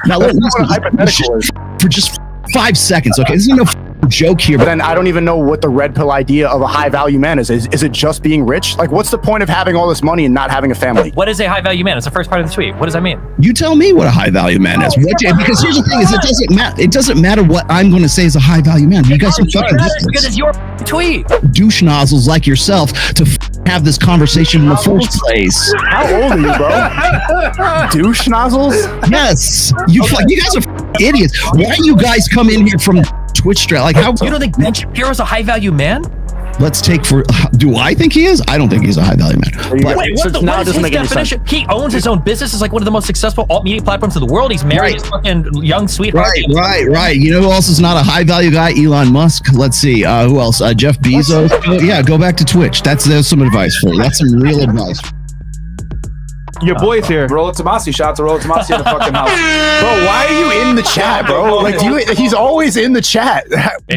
Now listen, for just 5 seconds, okay? This is no joke here, but then I don't even know what the red pill idea of a high value man is. Is it just being rich? Like, what's the point of having all this money and not having a family? What is a high value man? It's the first part of the tweet. What does that mean? You tell me what a high value man is. Because here's the thing: is it doesn't matter what I'm going to say is a high value man. You guys are fucking because it's your tweet. Douche nozzles like yourself to have this conversation in the first place. How old are you, bro? Douche nozzles? Yes. You guys are idiots. Why do you guys come in here from Twitch stream? Like, how? You don't think Ben Shapiro's a high value man? Let's take for. Do I think he is? I don't think he's a high value man. Wait, what is his definition? He owns his own business. It's like one of the most successful alt media platforms in the world. He's married his fucking young sweetheart. Right. You know who else is not a high value guy? Elon Musk. Let's see. Who else? Jeff Bezos. Yeah, go back to Twitch. There's some advice for you. That's some real advice. Your boy's here. Rollo Tomassi. Shout out to Rollo Tomassi in the fucking house. Bro, why are you in the chat, bro? Like, he's always in the chat.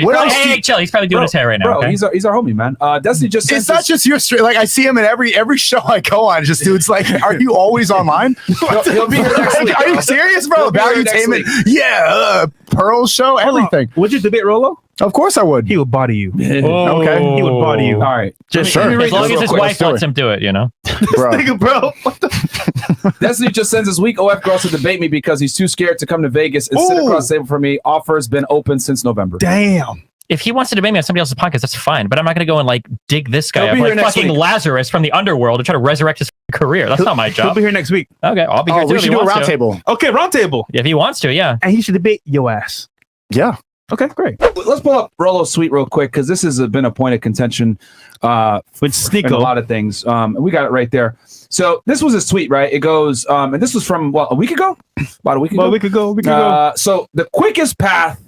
What else? Hey, chill. He's probably doing his hair right now. Bro, he's our homie, man. Destiny just. It's not just your stream. Like, I see him in every show I go on. Just dudes like, are you always online? He'll be here next week. Are you serious, bro? Valuetainment. Yeah, Pearl show, everything. Would you debate Rollo? Of course I would. He would body you. Oh. Okay. He would body you. All right. Just sure. As long as his wife lets him do it, you know? Bro. What the? Destiny just sends this week OF girls to debate me because he's too scared to come to Vegas and sit across the table from me. Offer's been open since November. Damn. If he wants to debate me on somebody else's podcast, that's fine. But I'm not going to go and like dig this guy up like fucking Lazarus from the underworld to try to resurrect his career. That's not my job. He'll be here next week. Okay, I'll be here too. We should do a round table. Okay, round table. If he wants to, yeah. And he should debate your ass. Yeah. Okay, great. Let's pull up Rollo's tweet real quick because this has been a point of contention with Sneako. A lot of things. And we got it right there. So this was his tweet, right? It goes, and this was from a week ago? About a week ago? A week ago. So the quickest path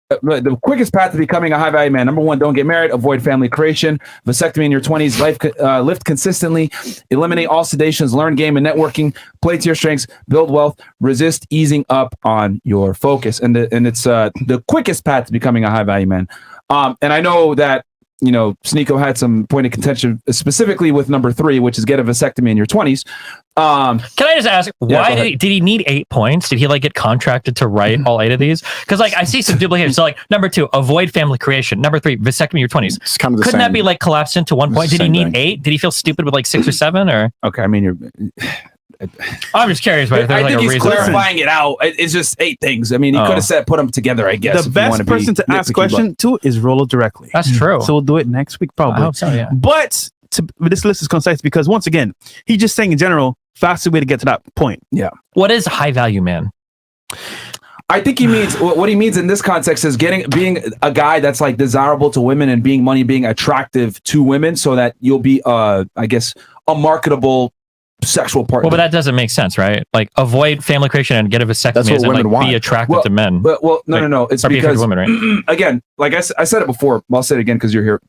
to becoming a high value man: number 1, don't get married, avoid family creation, vasectomy in your 20s, lift consistently, eliminate all sedations, learn game and networking, play to your strengths, build wealth, resist easing up on your focus. And it's the quickest path to becoming a high value man. And I know that, you know, Sneako had some point of contention specifically with number 3, which is get a vasectomy in your 20s. Can I just ask, why did he need 8 points? Did he like get contracted to write all 8 of these? Because like I see some duplication. So like number 2, avoid family creation. Number 3, vasectomy in your 20s. It's kind of the Couldn't same. that be like collapsed into 1 point? Did he need 8? Did he feel stupid with like 6 or 7? Or okay, I mean, you're. I'm just curious. But I like think a he's reason. clarifying it out. It's just 8 things. I mean, he could have said put them together. I guess the best person to ask question to is Rollo directly. That's true. So we'll do it next week, probably. I hope so, yeah. But this list is concise because once again, he's just saying in general, fastest way to get to that point. Yeah. What is high value man? I think he means what he means in this context is being a guy that's like desirable to women and being attractive to women, so that you'll be I guess a marketable sexual partner. Well, but that doesn't make sense, right? Like avoid family creation and get a vasectomy. That's what women want. Be attractive to men. But no. It's because women, right? Again, like I said it before. I'll say it again because you're here.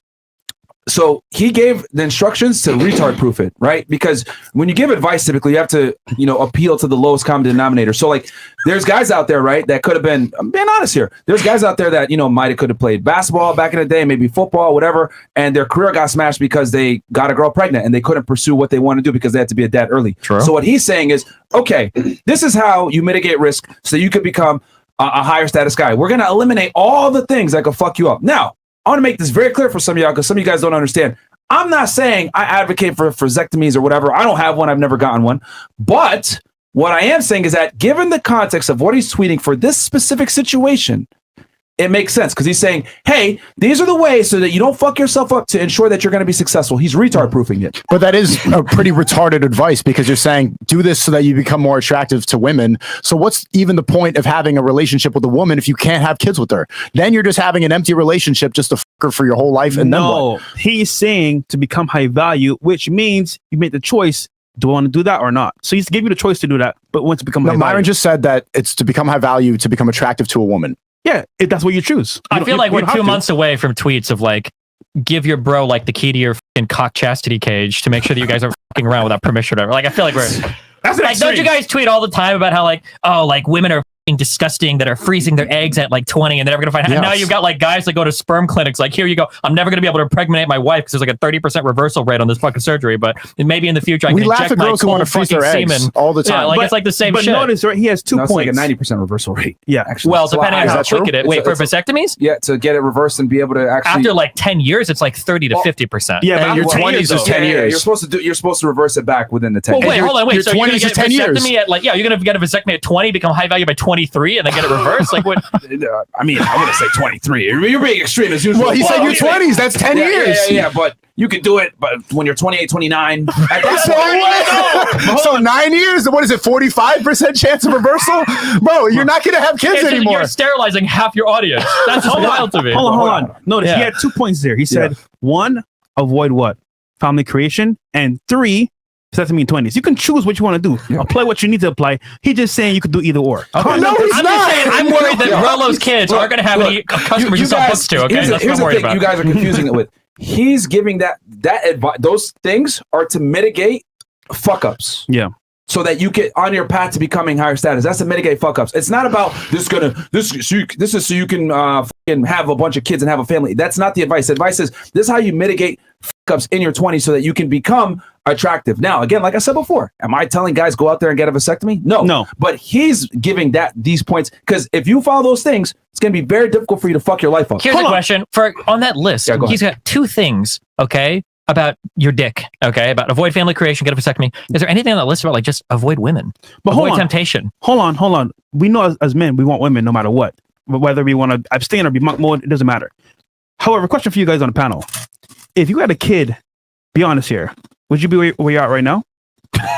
So he gave the instructions to retard proof it, right? Because when you give advice, typically you have to, you know, appeal to the lowest common denominator. So like there's guys out there, right, that could have been, I'm being honest here. There's guys out there that, you know, could have played basketball back in the day, maybe football, whatever. And their career got smashed because they got a girl pregnant and they couldn't pursue what they want to do because they had to be a dad early. True. So what he's saying is, okay, this is how you mitigate risk so you could become a higher status guy. We're going to eliminate all the things that could fuck you up. Now, I want to make this very clear for some of y'all because some of you guys don't understand. I'm not saying I advocate for vasectomies or whatever. I don't have one. I've never gotten one. But what I am saying is that given the context of what he's tweeting for this specific situation, it makes sense because he's saying, hey, these are the ways so that you don't fuck yourself up to ensure that you're going to be successful. He's retard proofing it. But that is a pretty retarded advice because you're saying do this so that you become more attractive to women. So what's even the point of having a relationship with a woman if you can't have kids with her? Then you're just having an empty relationship just to fuck her for your whole life. And then what? He's saying to become high value, which means you make the choice. Do I want to do that or not? So he's giving you the choice to do that, but when to become high value. Myron just said that it's to become high value to become attractive to a woman. Yeah, if that's what you choose. I feel like we're 2 months away from tweets of like, give your bro like the key to your fucking cock chastity cage to make sure that you guys are fucking around without permission or whatever. Like, I feel like we're... That's like, don't you guys tweet all the time about how like, oh, like women are fucking disgusting that are freezing their eggs at like 20 and they're never gonna find. Yes. And now you've got like guys that go to sperm clinics. Like, here you go. I'm never gonna be able to impregnate my wife because there's like a 30% reversal rate on this fucking surgery. But maybe in the future I can inject my girls who want to freeze their eggs semen all the time. Yeah, like it's like the same shit. But notice, right? He has 2 points. Like a 90% reversal rate. Yeah, actually. Well, depending on how quick it is. Wait, for vasectomies? Yeah, to get it reversed and be able to actually after like 10 years, it's like 30 to 50%. Yeah, but your 20s is 10 years. You're supposed to reverse it back within the 10 years. Well, wait, hold on, wait. So you're gonna get a vasectomy at like, you're gonna get a vasectomy at 20, become high value by 23, and then get it reversed. Like what? I mean, I wouldn't say 23. You're being extreme as usual. Well, he said your 20s. That's 10 years. Yeah, but you can do it. But when you're 28, 29, so 9 years. What is it? 45% chance of reversal, bro. You're not gonna have kids anymore. You're sterilizing half your audience. That's just wild to me. Hold on. Notice he had 2 points there. He said 1, avoid what? Family creation, and 3, vasectomy in 20s. You can choose what you want to do. Apply what you need to apply. He's just saying you could do either or. Okay. No, he's I'm not. just saying, I'm worried that Rollo's kids aren't going to have any customers to sell books to. Okay, that's what I'm worried about. You guys are confusing it with. He's giving that advice. Those things are to mitigate fuck ups. Yeah. So that you get on your path to becoming higher status. That's to mitigate fuck ups. It's not about this is so you can fucking have a bunch of kids and have a family. That's not the advice. The advice is this is how you mitigate fuck ups in your 20s so that you can become attractive. Now, again, like I said before, am I telling guys go out there and get a vasectomy? No. But he's giving these points because if you follow those things, it's going to be very difficult for you to fuck your life up. Here's a question on that list. He's got 2 things. Okay. About your dick, okay? About avoid family creation, get a vasectomy. Is there anything on that list about like just avoid women? But avoid temptation. Hold on. We know as men, we want women no matter what. But whether we want to abstain or be monk mode, it doesn't matter. However, question for you guys on the panel. If you had a kid, be honest here, would you be where you're at right now?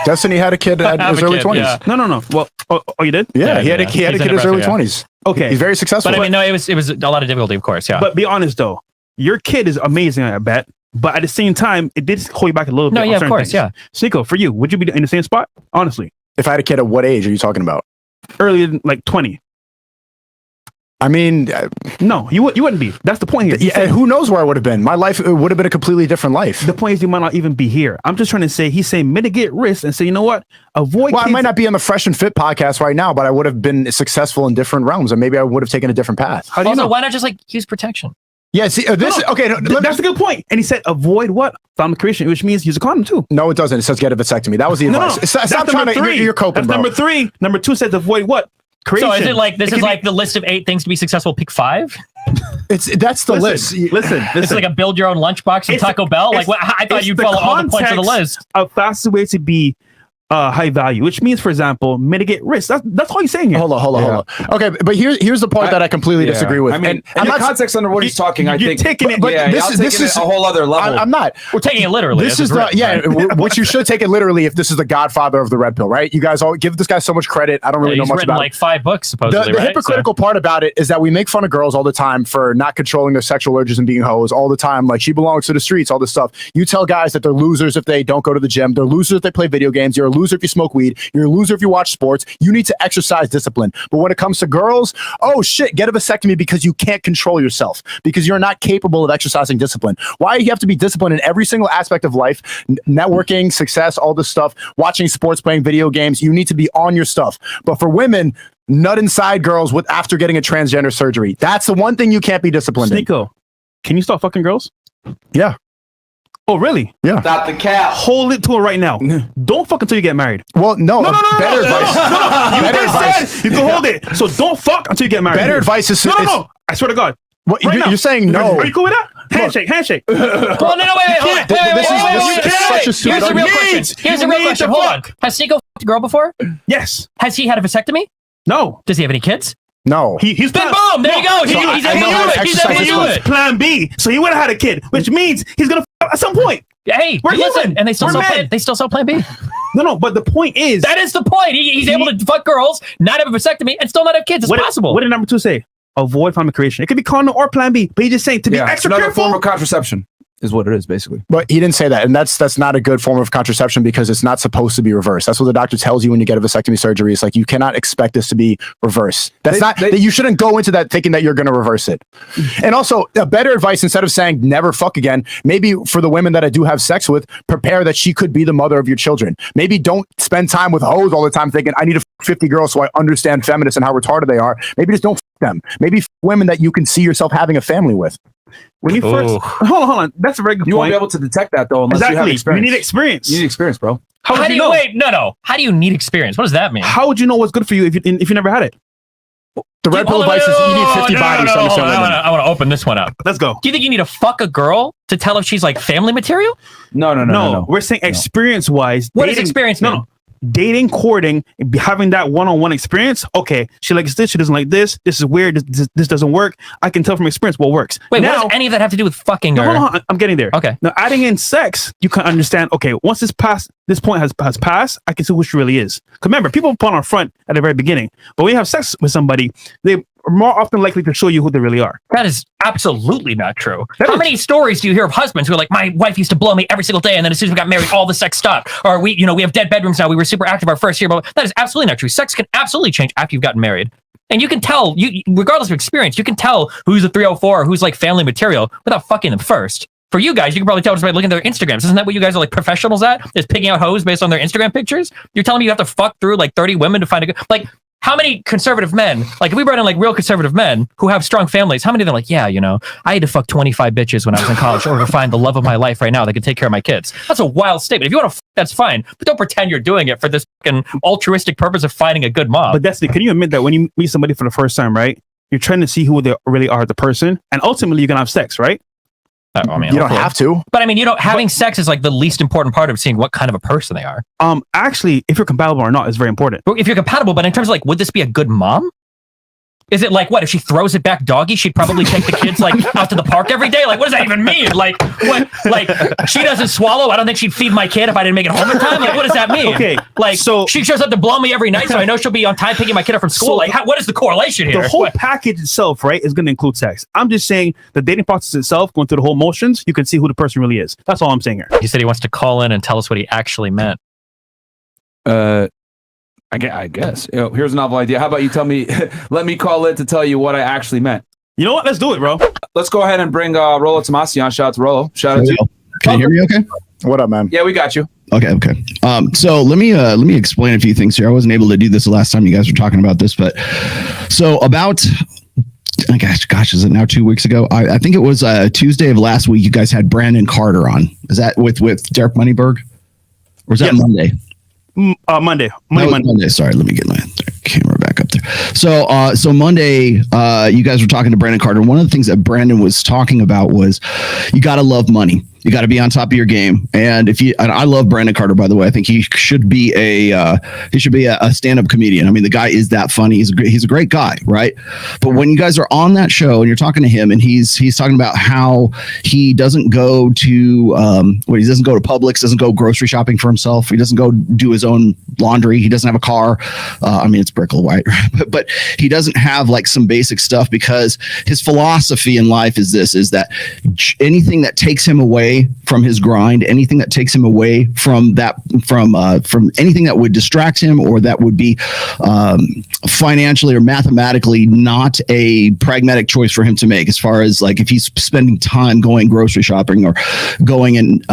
Destiny had a kid at his early 20s. Yeah. No. Well, you did? Yeah, he had a kid in his early 20s. Okay. He's very successful. But I mean, no, it was a lot of difficulty, of course, yeah. But be honest though, your kid is amazing, I bet. But at the same time, it did hold you back a little bit. No, yeah, of course, things. Sneako, for you, would you be in the same spot? Honestly. If I had a kid at what age are you talking about? Earlier than like 20. I mean, no, you wouldn't be. That's the point here. Yeah, who knows where I would have been? My life would have been a completely different life. The point is you might not even be here. I'm just trying to say, he's saying mitigate risk and say, you know what? Avoid. Well, I might not be on the Fresh and Fit podcast right now, but I would have been successful in different realms, and maybe I would have taken a different path. How do you know? Why not just like use protection? Yeah, see, that's a good point. And he said, avoid what? Family creation, which means use a condom too. No, it doesn't. It says get a vasectomy. That was the advice. No. Stop trying to, you're coping, that's bro. number 3. Number 2 says avoid what? Creation. So is it like, this is like the list of 8 things to be successful, pick 5? That's the list. Listen. It's like a build your own lunchbox from Taco Bell. Like, I thought you'd follow all the points of the list. A faster way to be high value, which means, for example, mitigate risk. That's all he's saying here. Hold on. Okay, but here's the part that I completely disagree with. I mean, and the context under what he's talking, I think taking it, but this is a whole other level. I'm not. We're taking it literally. This is which you should take it literally if this is the Godfather of the RedPill, right? You guys all give this guy so much credit. I don't really know much about like 5 books, supposedly. The hypocritical part about it is that we make fun of girls all the time for not controlling their sexual urges and being hoes all the time. Like, she belongs to the streets, all this stuff. You tell guys that they're losers if they don't go to the gym. They're losers if they play video games. You're a loser if you smoke weed. You're a loser if you watch sports. You need to exercise discipline. But when it comes to girls, oh shit, get a vasectomy because you can't control yourself, because you're not capable of exercising discipline. Why do you have to be disciplined in every single aspect of life? Networking, success, all this stuff, watching sports, playing video games. You need to be on your stuff. But for women, nut inside girls after getting a transgender surgery. That's the one thing you can't be disciplined in. Sneako, can you stop fucking girls? Yeah. Oh, really? Yeah. Stop the cap. Hold it to it right now. Don't fuck until you get married. Well, no. Better advice. You just said you can hold it. So don't fuck until you get married. Better advice is... No. I swear to God. What, you're saying no. Are you cool with that? Handshake. Well, no, wait. Here's the real question. Hold on. Has Sneako fucked a girl before? Yes. Has he had a vasectomy? No. Does he have any kids? No. He's then boom, there you go. He's able to do it. Plan B. So he would have had a kid, which means he's gonna at some point. Hey, listen, and they still sell Plan B. No, but the point is that is the point. He's able to fuck girls, not have a vasectomy, and still not have kids. It's possible. What did number 2 say? Avoid family creation. It could be condom or Plan B, but he's just saying to be extra another careful. form of contraception. is what it is, basically. But he didn't say that, and that's not a good form of contraception because it's not supposed to be reversed. That's what the doctor tells you when you get a vasectomy surgery. It's like you cannot expect this to be reversed. That you shouldn't go into that thinking that you're going to reverse it. And also, a better advice instead of saying never fuck again, maybe for the women that I do have sex with, prepare that she could be the mother of your children. Maybe don't spend time with hoes all the time thinking I need to fuck 50 girls so I understand feminists and how retarded they are. Maybe just don't fuck them. Maybe fuck women that you can see yourself having a family with. When you first hold on, that's a very good point. You won't be able to detect that though unless you have experience. You need experience. You need experience, bro. How do you know? Wait, no. How do you need experience? What does that mean? How would you know what's good for you if you never had it? The red pill advice is you need 50 bodies to understand women. I want to open this one up. Let's go. Do you think you need to fuck a girl to tell if she's like family material? No. We're saying experience-wise. What does experience mean? No. Dating, courting, having that one-on-one experience. Okay, she likes this. She doesn't like this. This is weird. This doesn't work. I can tell from experience what works. Wait, what does any of that have to do with fucking her? Hold on. I'm getting there. Okay. Now, adding in sex, you can understand. Okay, once this point has passed, I can see who she really is. Because remember, people put on our front at the very beginning, but when you have sex with somebody, they are more often likely to show you who they really are. That is absolutely not true. How many stories do you hear of husbands who are like, my wife used to blow me every single day, and then as soon as we got married, all the sex stopped? Or we have dead bedrooms now. We were super active our first year, but that is absolutely not true. Sex can absolutely change after you've gotten married. And you can tell, regardless of experience, you can tell who's a 304 or who's like family material without fucking them first. For you guys, you can probably tell just by looking at their Instagrams. Isn't that what you guys are like professionals at? Is picking out hoes based on their Instagram pictures? You're telling me you have to fuck through like 30 women to find a good... Like, how many conservative men, like if we brought in like real conservative men who have strong families, how many of them are like, yeah, I had to fuck 25 bitches when I was in college or to find the love of my life right now that could take care of my kids. That's a wild statement. If you want to that's fine. But don't pretend you're doing it for this fucking altruistic purpose of finding a good mom. But Destiny, can you admit that when you meet somebody for the first time, right? You're trying to see who they really are as a person, and ultimately you're going to have sex, right? I mean, you don't have to. But I mean, having sex is like the least important part of seeing what kind of a person they are. Actually, if you're compatible or not is very important. If you're compatible, but in terms of like, would this be a good mom? Is it like, what, if she throws it back doggy, she'd probably take the kids like out to the park every day? Like, what does that even mean? Like, what, like, she doesn't swallow? I don't think she'd feed my kid if I didn't make it home in time? Like, what does that mean? Okay. Like, so she shows up to blow me every night, so I know she'll be on time picking my kid up from school. So like, what is the correlation here? The whole package itself, right, is going to include sex. I'm just saying the dating process itself, going through the whole motions, you can see who the person really is. That's all I'm saying here. He said he wants to call in and tell us what he actually meant. I guess. Here's a novel idea. How about you tell me, let me call in to tell you what I actually meant. You know what? Let's do it, bro. Let's go ahead and bring Rollo Tomassi on. Shout out to Rollo. Shout out to you. Can you hear me okay? What up, man? Yeah, we got you. Okay. So let me explain a few things here. I wasn't able to do this the last time you guys were talking about this, but so about gosh, is it now 2 weeks ago? I think it was Tuesday of last week. You guys had Brandon Carter on. Is that with Derek Moneyberg? Or was that Monday? Monday. Monday. Sorry, let me get my camera back up there. So Monday, you guys were talking to Brandon Carter. One of the things that Brandon was talking about was you got to love money. You got to be on top of your game. And I love Brandon Carter, by the way. I think he should be a stand-up comedian. I mean, the guy is that funny. He's a great guy, right? But when you guys are on that show and you're talking to him, and he's talking about how he doesn't go to he doesn't go to Publix, doesn't go grocery shopping for himself. He doesn't go do his own laundry. He doesn't have a car. I mean, it's Brickle, right? but he doesn't have like some basic stuff because his philosophy in life is that anything that takes him away from his grind, anything that takes him away from anything that would distract him or that would be financially or mathematically not a pragmatic choice for him to make, as far as like if he's spending time going grocery shopping or going and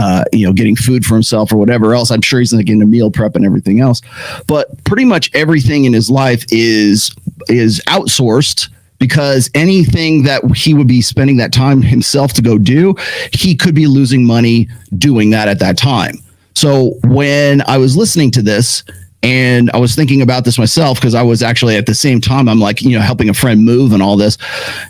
getting food for himself or whatever else. I'm sure he's going to get into meal prep and everything else, but pretty much everything in his life is outsourced, because anything that he would be spending that time himself to go do, he could be losing money doing that at that time. So when I was listening to this and I was thinking about this myself, because I was actually at the same time, I'm like, helping a friend move and all this.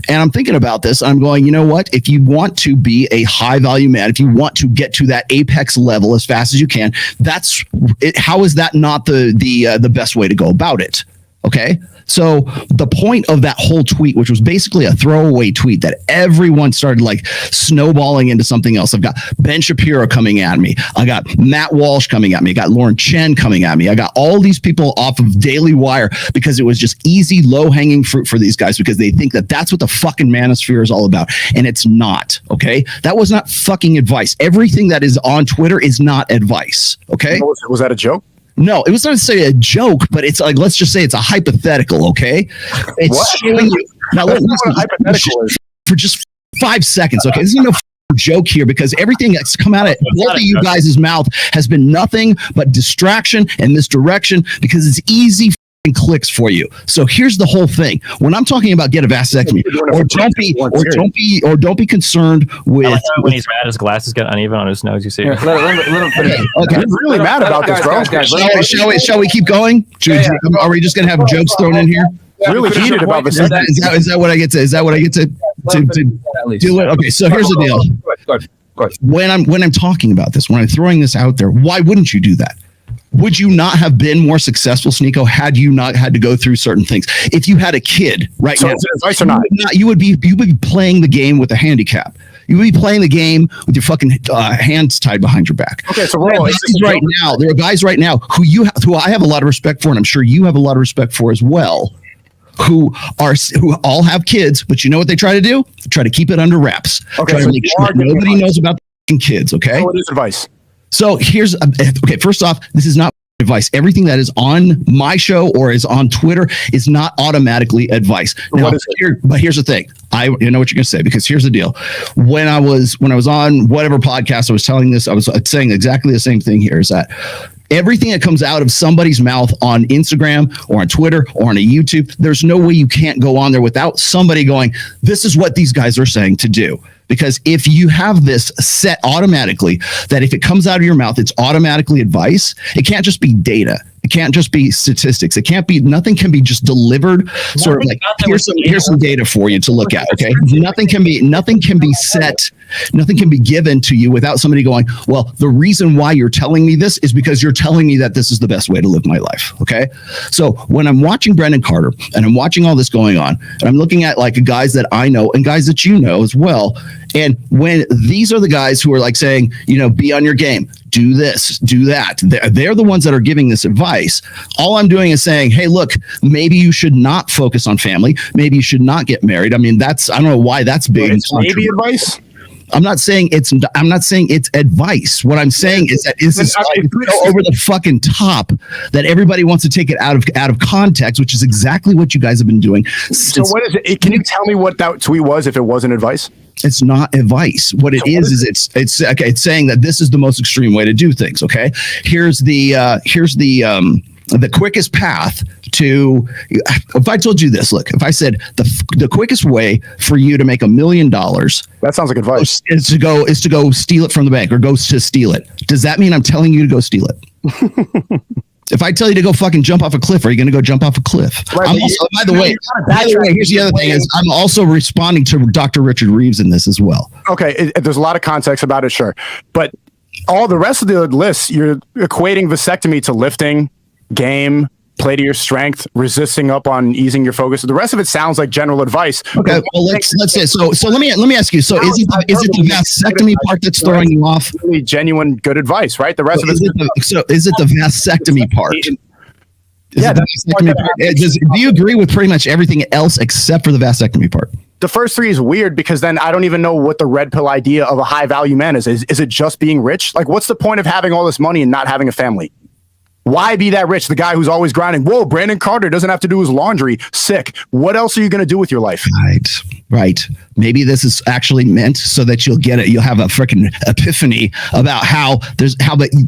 And I'm thinking about this. I'm going, you know what? If you want to be a high value man, if you want to get to that apex level as fast as you can, that's it. How is that not the best way to go about it? Okay. So the point of that whole tweet, which was basically a throwaway tweet that everyone started like snowballing into something else. I've got Ben Shapiro coming at me. I got Matt Walsh coming at me. I got Lauren Chen coming at me. I got all these people off of Daily Wire because it was just easy, low-hanging fruit for these guys because they think that that's what the fucking manosphere is all about. And it's not, okay? That was not fucking advice. Everything that is on Twitter is not advice, okay? Was that a joke? No, it was not to say a joke, but it's like, let's just say it's a hypothetical, okay? It's What? showing you. Now, That's not what a hypothetical is. for just 5 seconds, okay? This is no joke here because everything that's come out of both of you guys' mouth has been nothing but distraction and misdirection because it's easy clicks for you. So here's the whole thing. When I'm talking about get a vasectomy, or don't be concerned with. I like how when he's mad, his glasses get uneven on his nose. You see? Let him finish. Okay. I'm really mad about this, bro. Shall we keep going? Are we just gonna have jokes thrown in here? Really heated about this. Is that what I get to? Is that what I get to do it? Okay. So here's the deal. Go ahead. When I'm talking about this, when I'm throwing this out there, why wouldn't you do that? Would you not have been more successful, Sneako, had you not had to go through certain things? If you had a kid right now, is it advice or not? You would be playing the game with a handicap. You would be playing the game with your fucking hands tied behind your back. Okay, so Rollo, there are guys right now who I have a lot of respect for, and I'm sure you have a lot of respect for as well, who all have kids, but you know what they try to do? They try to keep it under wraps. Okay, try so to make sure nobody knows about the kids. Okay, what is advice? so here's okay. First off, this is not advice. Everything that is on my show or is on Twitter is not automatically advice. Now, but here's the thing. You know what you're gonna say because here's the deal. When I was on whatever podcast I was telling this, I was saying exactly the same thing here. Is that everything that comes out of somebody's mouth on Instagram or on Twitter or on a YouTube, there's no way you can't go on there without somebody going, this is what these guys are saying to do. Because if you have this set automatically, that if it comes out of your mouth, it's automatically advice, it can't just be data. It can't just be statistics. It can't be, nothing can be just delivered sort of like, here's some data for you to look at. Okay. Nothing can be set. Nothing can be given to you without somebody going, well, the reason why you're telling me this is because you're telling me that this is the best way to live my life. Okay. So when I'm watching Brendan Carter and I'm watching all this going on and I'm looking at like guys that I know and guys that you know as well. And when these are the guys who are like saying, be on your game, do this, do that. They're the ones that are giving this advice. All I'm doing is saying, hey, look, maybe you should not focus on family. Maybe you should not get married. I mean, I don't know why that's big. It's maybe advice. I'm not saying it's advice. What I'm saying is that this is so over the fucking top that everybody wants to take it out of context, which is exactly what you guys have been doing. So what is it? Can you tell me what that tweet was if it wasn't advice? It's not advice. What it is it's okay. It's saying that this is the most extreme way to do things. Okay, here's the quickest path to. If I told you this, look, if I said the quickest way for you to make $1 million, that sounds like advice. Is to go steal it from the bank or go to steal it. Does that mean I'm telling you to go steal it? If I tell you to go fucking jump off a cliff, are you going to go jump off a cliff? Right, by the way, here's the other thing is I'm also responding to Dr. Richard Reeves in this as well. Okay, there's a lot of context about it, sure. But all the rest of the list, you're equating vasectomy to lifting, game, play to your strength, resisting up on easing your focus. The rest of it sounds like general advice. Okay, well let's say so. Let me ask you. So is it the vasectomy part that's throwing you off? Really genuine good advice, right? The rest of it. Is it the vasectomy part? Yeah. Do you agree with pretty much everything else except for the vasectomy part? The first three is weird because then I don't even know what the red pill idea of a high value man is. Is it just being rich? Like, what's the point of having all this money and not having a family? Why be that rich? The guy who's always grinding. Whoa, Brandon Carter doesn't have to do his laundry. Sick. What else are you going to do with your life? Right. Maybe this is actually meant so that you'll get it. You'll have a freaking epiphany about how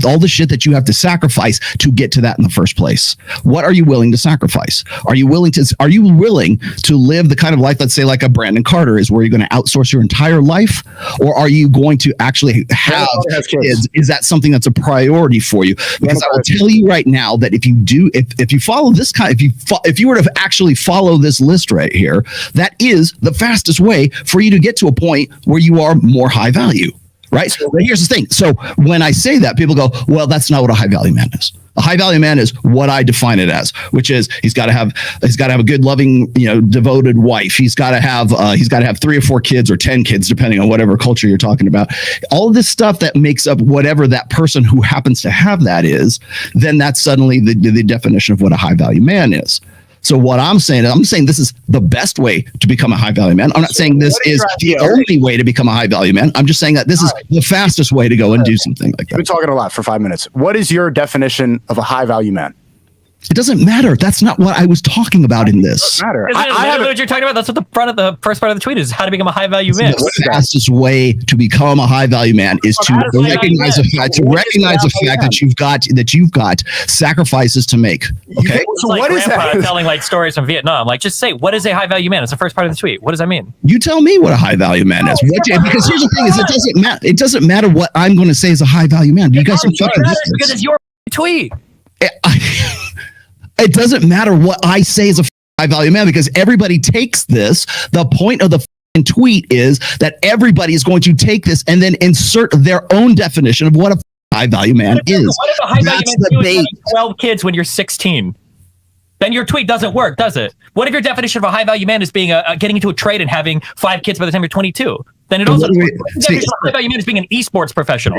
all the shit that you have to sacrifice to get to that in the first place. What are you willing to sacrifice? Are you willing to live the kind of life, let's say like a Brandon Carter is, where you're going to outsource your entire life? Or are you going to actually have kids? Is that something that's a priority for you? Because I will tell you right now that if you follow this kind, if you were to actually follow this list right here, that is the fastest way for you to get to a point where you are more high value, right? But here's the thing. So when I say that, people go, well, that's not what a high value man is. A high value man is what I define it as, which is he's got to have a good, loving, devoted wife. He's got to have 3 or 4 kids or 10 kids, depending on whatever culture you're talking about. All of this stuff that makes up whatever that person who happens to have that is, then that's suddenly the definition of what a high value man is. So what I'm saying this is the best way to become a high value man. I'm not saying this is the only way to become a high value man. I'm just saying that this is the fastest way to go and do something like that. We've been talking a lot for 5 minutes. What is your definition of a high value man? It doesn't matter. That's not what I was talking about in this. It doesn't matter. I have what you're talking about. That's what the first part of the tweet is: how to become a high value man. The fastest way to become a high value man is to recognize the fact that you've got sacrifices to make. Okay. So like what is that? Telling like stories from Vietnam. Like, just say, what is a high value man? It's the first part of the tweet. What does that mean? You tell me what a high value man is. Because here's the thing: is it doesn't matter. It doesn't matter what I'm going to say is a high value man. You guys are fucking because it's your tweet. It doesn't matter what I say is a high value man because everybody takes this. The point of the tweet is that everybody is going to take this and then insert their own definition of what a high value man is. What if a high value man is 12 kids when you're 16? Then your tweet doesn't work, does it? What if your definition of a high value man is being getting into a trade and having 5 kids by the time you're 22? Then it also high value man is being an esports professional.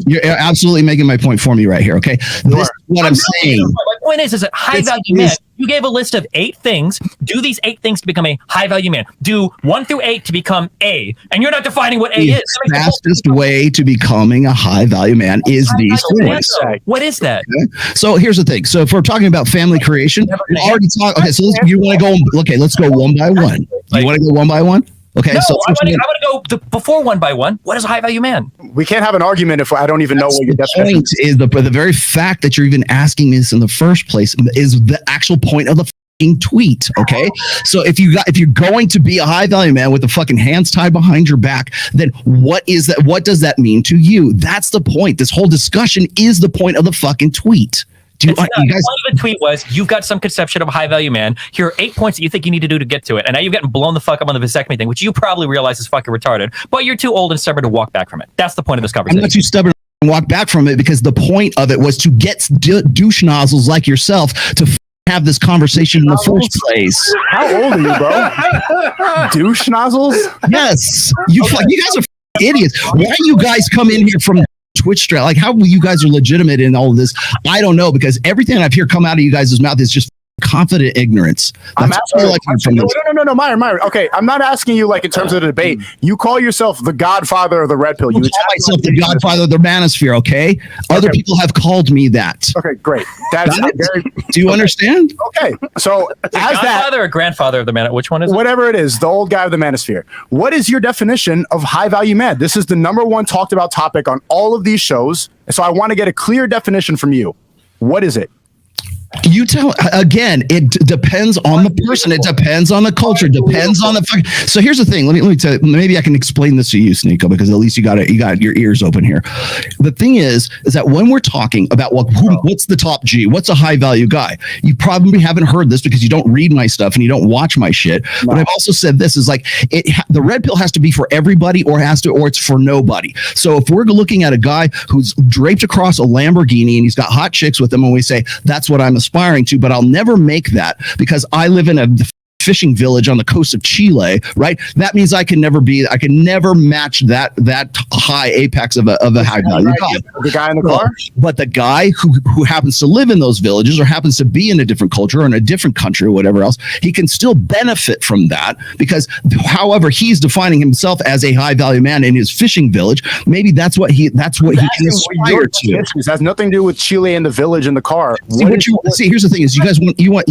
You're absolutely making my point for me right here. Okay, this is what I'm saying. My point is that high value man. You gave a list of 8 things. Do these 8 things to become a high value man. Do 1 through 8 to become A, and you're not defining what A is. The fastest way to becoming a high value man is these things. What is that? Okay. So here's the thing. So if we're talking about family creation, we already talked. Okay, so you want to go? Okay, let's go one by one. You want to go one by one? Okay, no, so I want to go before one by one. What is a high value man? We can't have an argument if I don't even know what your definition is. The very fact that you're even asking this in the first place is the actual point of the fucking tweet. Okay, so if you're going to be a high value man with the fucking hands tied behind your back, then what is that? What does that mean to you? That's the point. This whole discussion is the point of the fucking tweet. You guys, one of the tweet was, you've got some conception of a high value man. Here are 8 points that you think you need to do to get to it. And now you've gotten blown the fuck up on the vasectomy thing, which you probably realize is fucking retarded, but you're too old and stubborn to walk back from it. That's the point of this conversation. I'm not too stubborn to walk back from it because the point of it was to get douche nozzles like yourself to have this conversation in the first place. How old are you, bro? Douche nozzles? Yes. You guys are idiots. Why you guys come in here from Twitch stream? Like, how you guys are legitimate in all of this? I don't know, because everything I've heard come out of you guys' mouth is just confident ignorance. That's No, Myron. Okay, I'm not asking you like in terms of the debate. You call yourself the Godfather of the RedPill. You call myself the Godfather of the Manosphere. Okay, other people have called me that. Okay, great. That's very. Do you understand? Okay, so as Godfather or grandfather of the man? Which one is it? Whatever it is, the old guy of the Manosphere. What is your definition of high value man? This is the #1 talked about topic on all of these shows. So I want to get a clear definition from you. What is it? You tell again. It depends on the person. It depends on the culture. Depends on the. So here's the thing. Let me tell you. Maybe I can explain this to you, Sneako, because at least you got your ears open here. The thing is that when we're talking about what's the top G, what's a high value guy, you probably haven't heard this because you don't read my stuff and you don't watch my shit. No. But I've also said this is like the red pill has to be for everybody, or it's for nobody. So if we're looking at a guy who's draped across a Lamborghini and he's got hot chicks with him, and we say that's what I'm aspiring to, but I'll never make that because I live in a fishing village on the coast of Chile, right? That means I can never match that high apex of a high value guy. The guy in the car? But the guy who happens to live in those villages or happens to be in a different culture or in a different country or whatever else, he can still benefit from that because however he's defining himself as a high value man in his fishing village, maybe that's what he can aspire to. This has nothing to do with Chile and the village in the car. See, here's the thing is you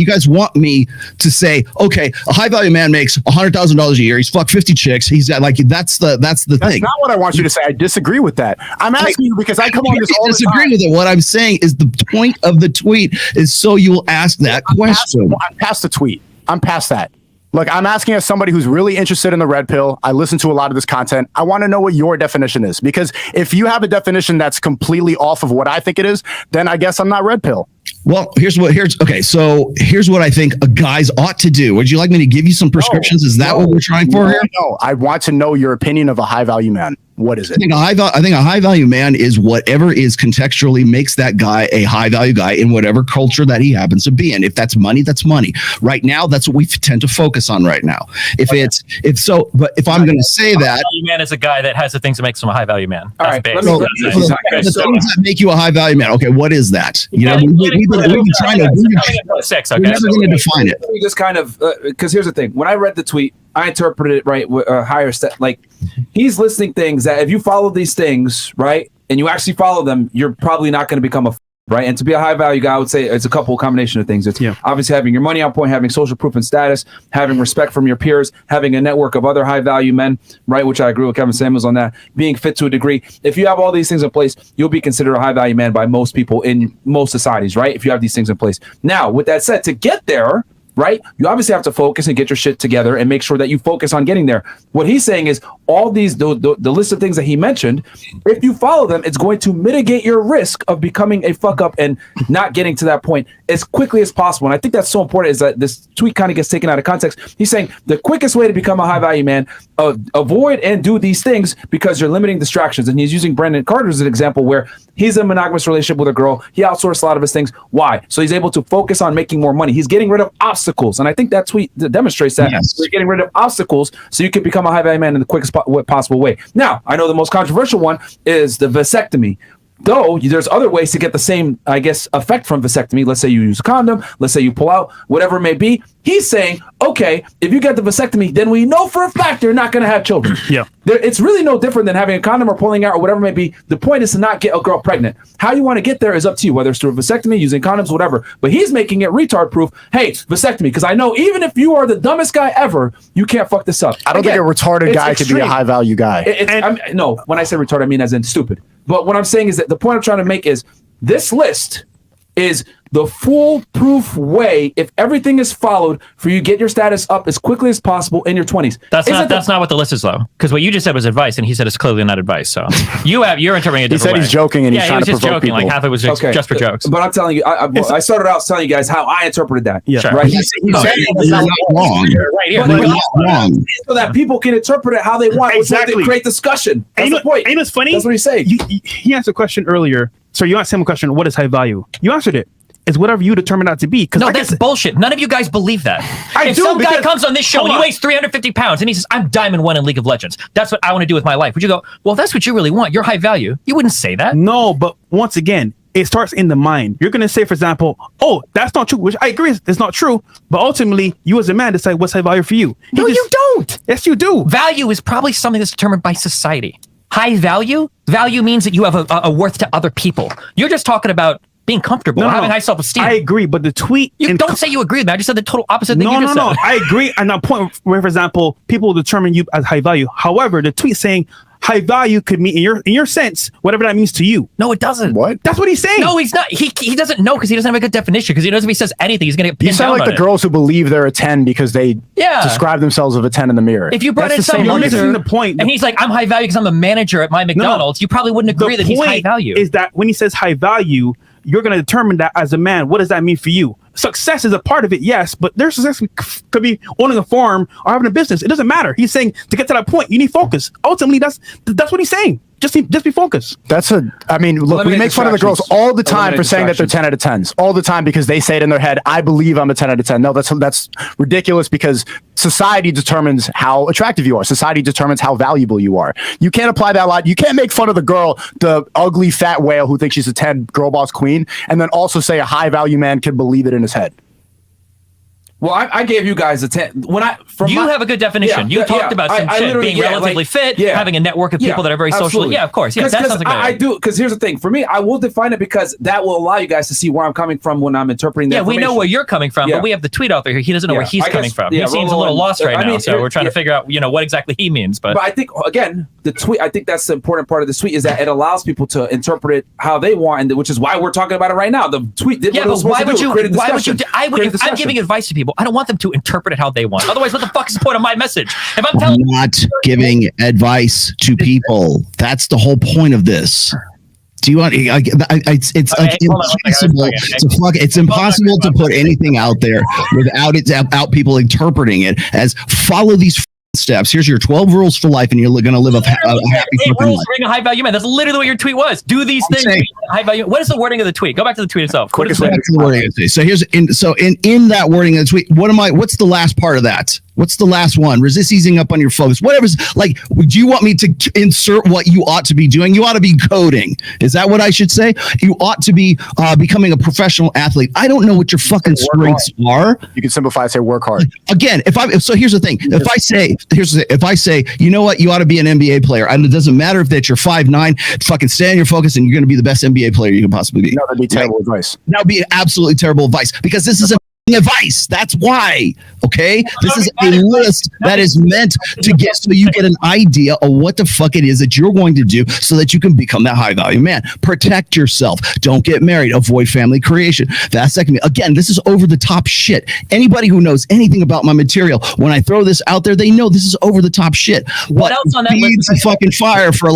guys want me to say, okay, a high value man makes $100,000 a year. He's fucked 50 chicks. He's got like that's the thing. That's not what I want you to say. I disagree with that. I'm asking you because I come on this all the time. Disagree with it. What I'm saying is the point of the tweet is so you will ask that question. I'm past the tweet. I'm past that. Look, I'm asking as somebody who's really interested in the red pill. I listen to a lot of this content. I want to know what your definition is, because if you have a definition that's completely off of what I think it is, then I guess I'm not red pill. Well, here's what I think guys ought to do. Would you like me to give you some prescriptions? Is that what we're trying for here? No, I want to know your opinion of a high value man. What is it? I think a high value man is whatever is contextually makes that guy a high value guy in whatever culture that he happens to be in. If that's money, that's money. Right now, that's what we tend to focus on right now. But if I'm going to say that, value man is a guy that has the things that makes him a high value man. All right, That's the things that make you a high value man. Okay, what is that? You know, we've been trying to. We're never going to define it. We just kind of because here's the thing. When I read the tweet, I interpreted it right with higher step. Like he's listing things that if you follow these things, right, and you actually follow them, you're probably not going to become a right. And to be a high value guy, I would say it's a combination of things. It's obviously having your money on point, having social proof and status, having respect from your peers, having a network of other high value men, right? Which I agree with Kevin Samuels on that. Being fit to a degree. If you have all these things in place, you'll be considered a high value man by most people in most societies, right? If you have these things in place. Now, with that said, to get there, right, you obviously have to focus and get your shit together and make sure that you focus on getting there. What he's saying is all these, the list of things that he mentioned, if you follow them, it's going to mitigate your risk of becoming a fuck up and not getting to that point as quickly as possible. And I think that's so important is that this tweet kind of gets taken out of context. He's saying the quickest way to become a high value man, avoid and do these things because you're limiting distractions. And he's using Brandon Carter as an example where he's in a monogamous relationship with a girl. He outsourced a lot of his things. Why? So he's able to focus on making more money. He's getting rid of obstacles. And I think that tweet demonstrates that. Yes. You're getting rid of obstacles so you can become a high value man in the quickest possible way. Now, I know the most controversial one is the vasectomy. Though there's other ways to get the same, I guess, effect from vasectomy. Let's say you use a condom. Let's say you pull out, whatever it may be. He's saying, okay, if you get the vasectomy, then we know for a fact you're not going to have children. Yeah. It's really no different than having a condom or pulling out or whatever it may be. The point is to not get a girl pregnant. How you want to get there is up to you, whether it's through a vasectomy, using condoms, whatever. But he's making it retard proof. Hey, vasectomy, because I know even if you are the dumbest guy ever, you can't fuck this up. I don't think a retarded guy could be a high value guy. No, when I say retarded, I mean as in stupid. But what I'm saying is that the point I'm trying to make is this list is the foolproof way, if everything is followed, for you to get your status up as quickly as possible in your 20s. That's not what the list is, though. Because what you just said was advice, and he said it's clearly not advice. So you're interpreting it. He said he's joking, and he's trying to provoke people. Like half it was just for jokes. But I'm telling you, I started out telling you guys how I interpreted that. Yeah, sure. Right. He's saying you're not wrong. Right here. You're not wrong. So that people can interpret it how they want, Exactly. to create discussion. That's the point. And it's funny. That's what he's saying. He asked a question earlier. So you asked him a question. What is high value? You answered it. It's whatever you determine that to be. No, that's bullshit. None of you guys believe that. If some guy comes on this show and he weighs 350 pounds and he says, I'm Diamond 1 in League of Legends. That's what I want to do with my life. Would you go, well, if that's what you really want, you're high value. You wouldn't say that. No, but once again, it starts in the mind. You're going to say, for example, oh, that's not true, which I agree it's not true. But ultimately, you as a man decide what's high value for you. You don't. Yes, you do. Value is probably something that's determined by society. High value means that you have a worth to other people. You're just talking about being comfortable, having high self-esteem. I agree, but the tweet... You don't say you agree with me. I just said the total opposite thing you just said. No. I agree. And that point where, for example, people will determine you as high value. However, the tweet saying high value could mean, in your sense, whatever that means to you. No, it doesn't. What? That's what he's saying. No, he's not. He doesn't know because he doesn't have a good definition. Because he knows if he says anything, he's going to get pinned You sound down like the on girls who believe they're a 10 because they describe themselves as a 10 in the mirror. If you brought That's in the some same loser, argument. the point. and he's like, I'm high value because I'm the manager at my McDonald's, you probably wouldn't agree that he's high value. Is that when he says high value, you're going to determine that as a man, what does that mean for you? Success is a part of it, yes, but their success could be owning a farm or having a business. It doesn't matter. He's saying to get to that point, you need focus. Ultimately, that's what he's saying. Just be focused. Look, we make fun of the girls all the time for saying that they're 10 out of 10s all the time because they say it in their head, I believe I'm a 10 out of 10. No, that's ridiculous because society determines how attractive you are. Society determines how valuable you are. You can't apply that a lot. You can't make fun of the girl, the ugly fat whale who thinks she's a 10 girl boss queen, and then also say a high value man can believe it in his head. Well, I gave you guys a 10. You have a good definition. You talked about some shit, being relatively fit, having a network of people that are very socially. Yeah, of course. Yeah, that's something I do. Because here's the thing. For me, I will define it because that will allow you guys to see where I'm coming from when I'm interpreting that. Yeah, we know where you're coming from, but we have the tweet author here. He doesn't know where he's coming from. He seems a little lost right now, so we're trying to figure out, what exactly he means. But I think, again, the tweet, I think that's the important part of the tweet is that it allows people to interpret it how they want, and which is why we're talking about it right now. The tweet did what it was supposed to do. Why would you? If I'm giving advice to people, I don't want them to interpret it how they want. Otherwise, what the fuck is the point of my message? If I'm not giving advice to people, that's the whole point of this. Do you want? It's impossible to put anything out there without people interpreting it as follow these steps. Here's your 12 rules for life, and you're going to live a happy fucking rules life. for being a high value man. That's literally what your tweet was. Do these things. High value. What is the wording of the tweet? Go back to the tweet itself. Quickest way That's the wording of the tweet. So here's in that wording of the tweet. What's the last part of that? What's the last one? Resist easing up on your focus. Whatever's like, do you want me to insert what you ought to be doing? You ought to be coding. Is that what I should say? You ought to be becoming a professional athlete. I don't know what your fucking strengths are. You can simplify and say work hard. Again, so here's the thing. If I say, you know what, you ought to be an NBA player. And it doesn't matter if that you're 5'9", fucking stay on your focus, and you're going to be the best NBA player you can possibly be. No, that'd be terrible advice. That would be absolutely terrible advice, because this is advice. That's why. Okay, this is a list that is meant to get so you get an idea of what the fuck it is that you're going to do so that you can become that high value man. Protect yourself. Don't get married. Avoid family creation. Vasectomy. Again, this is over the top shit. Anybody who knows anything about my material, when I throw this out there, they know this is over the top shit. What else on that list? The fucking fire for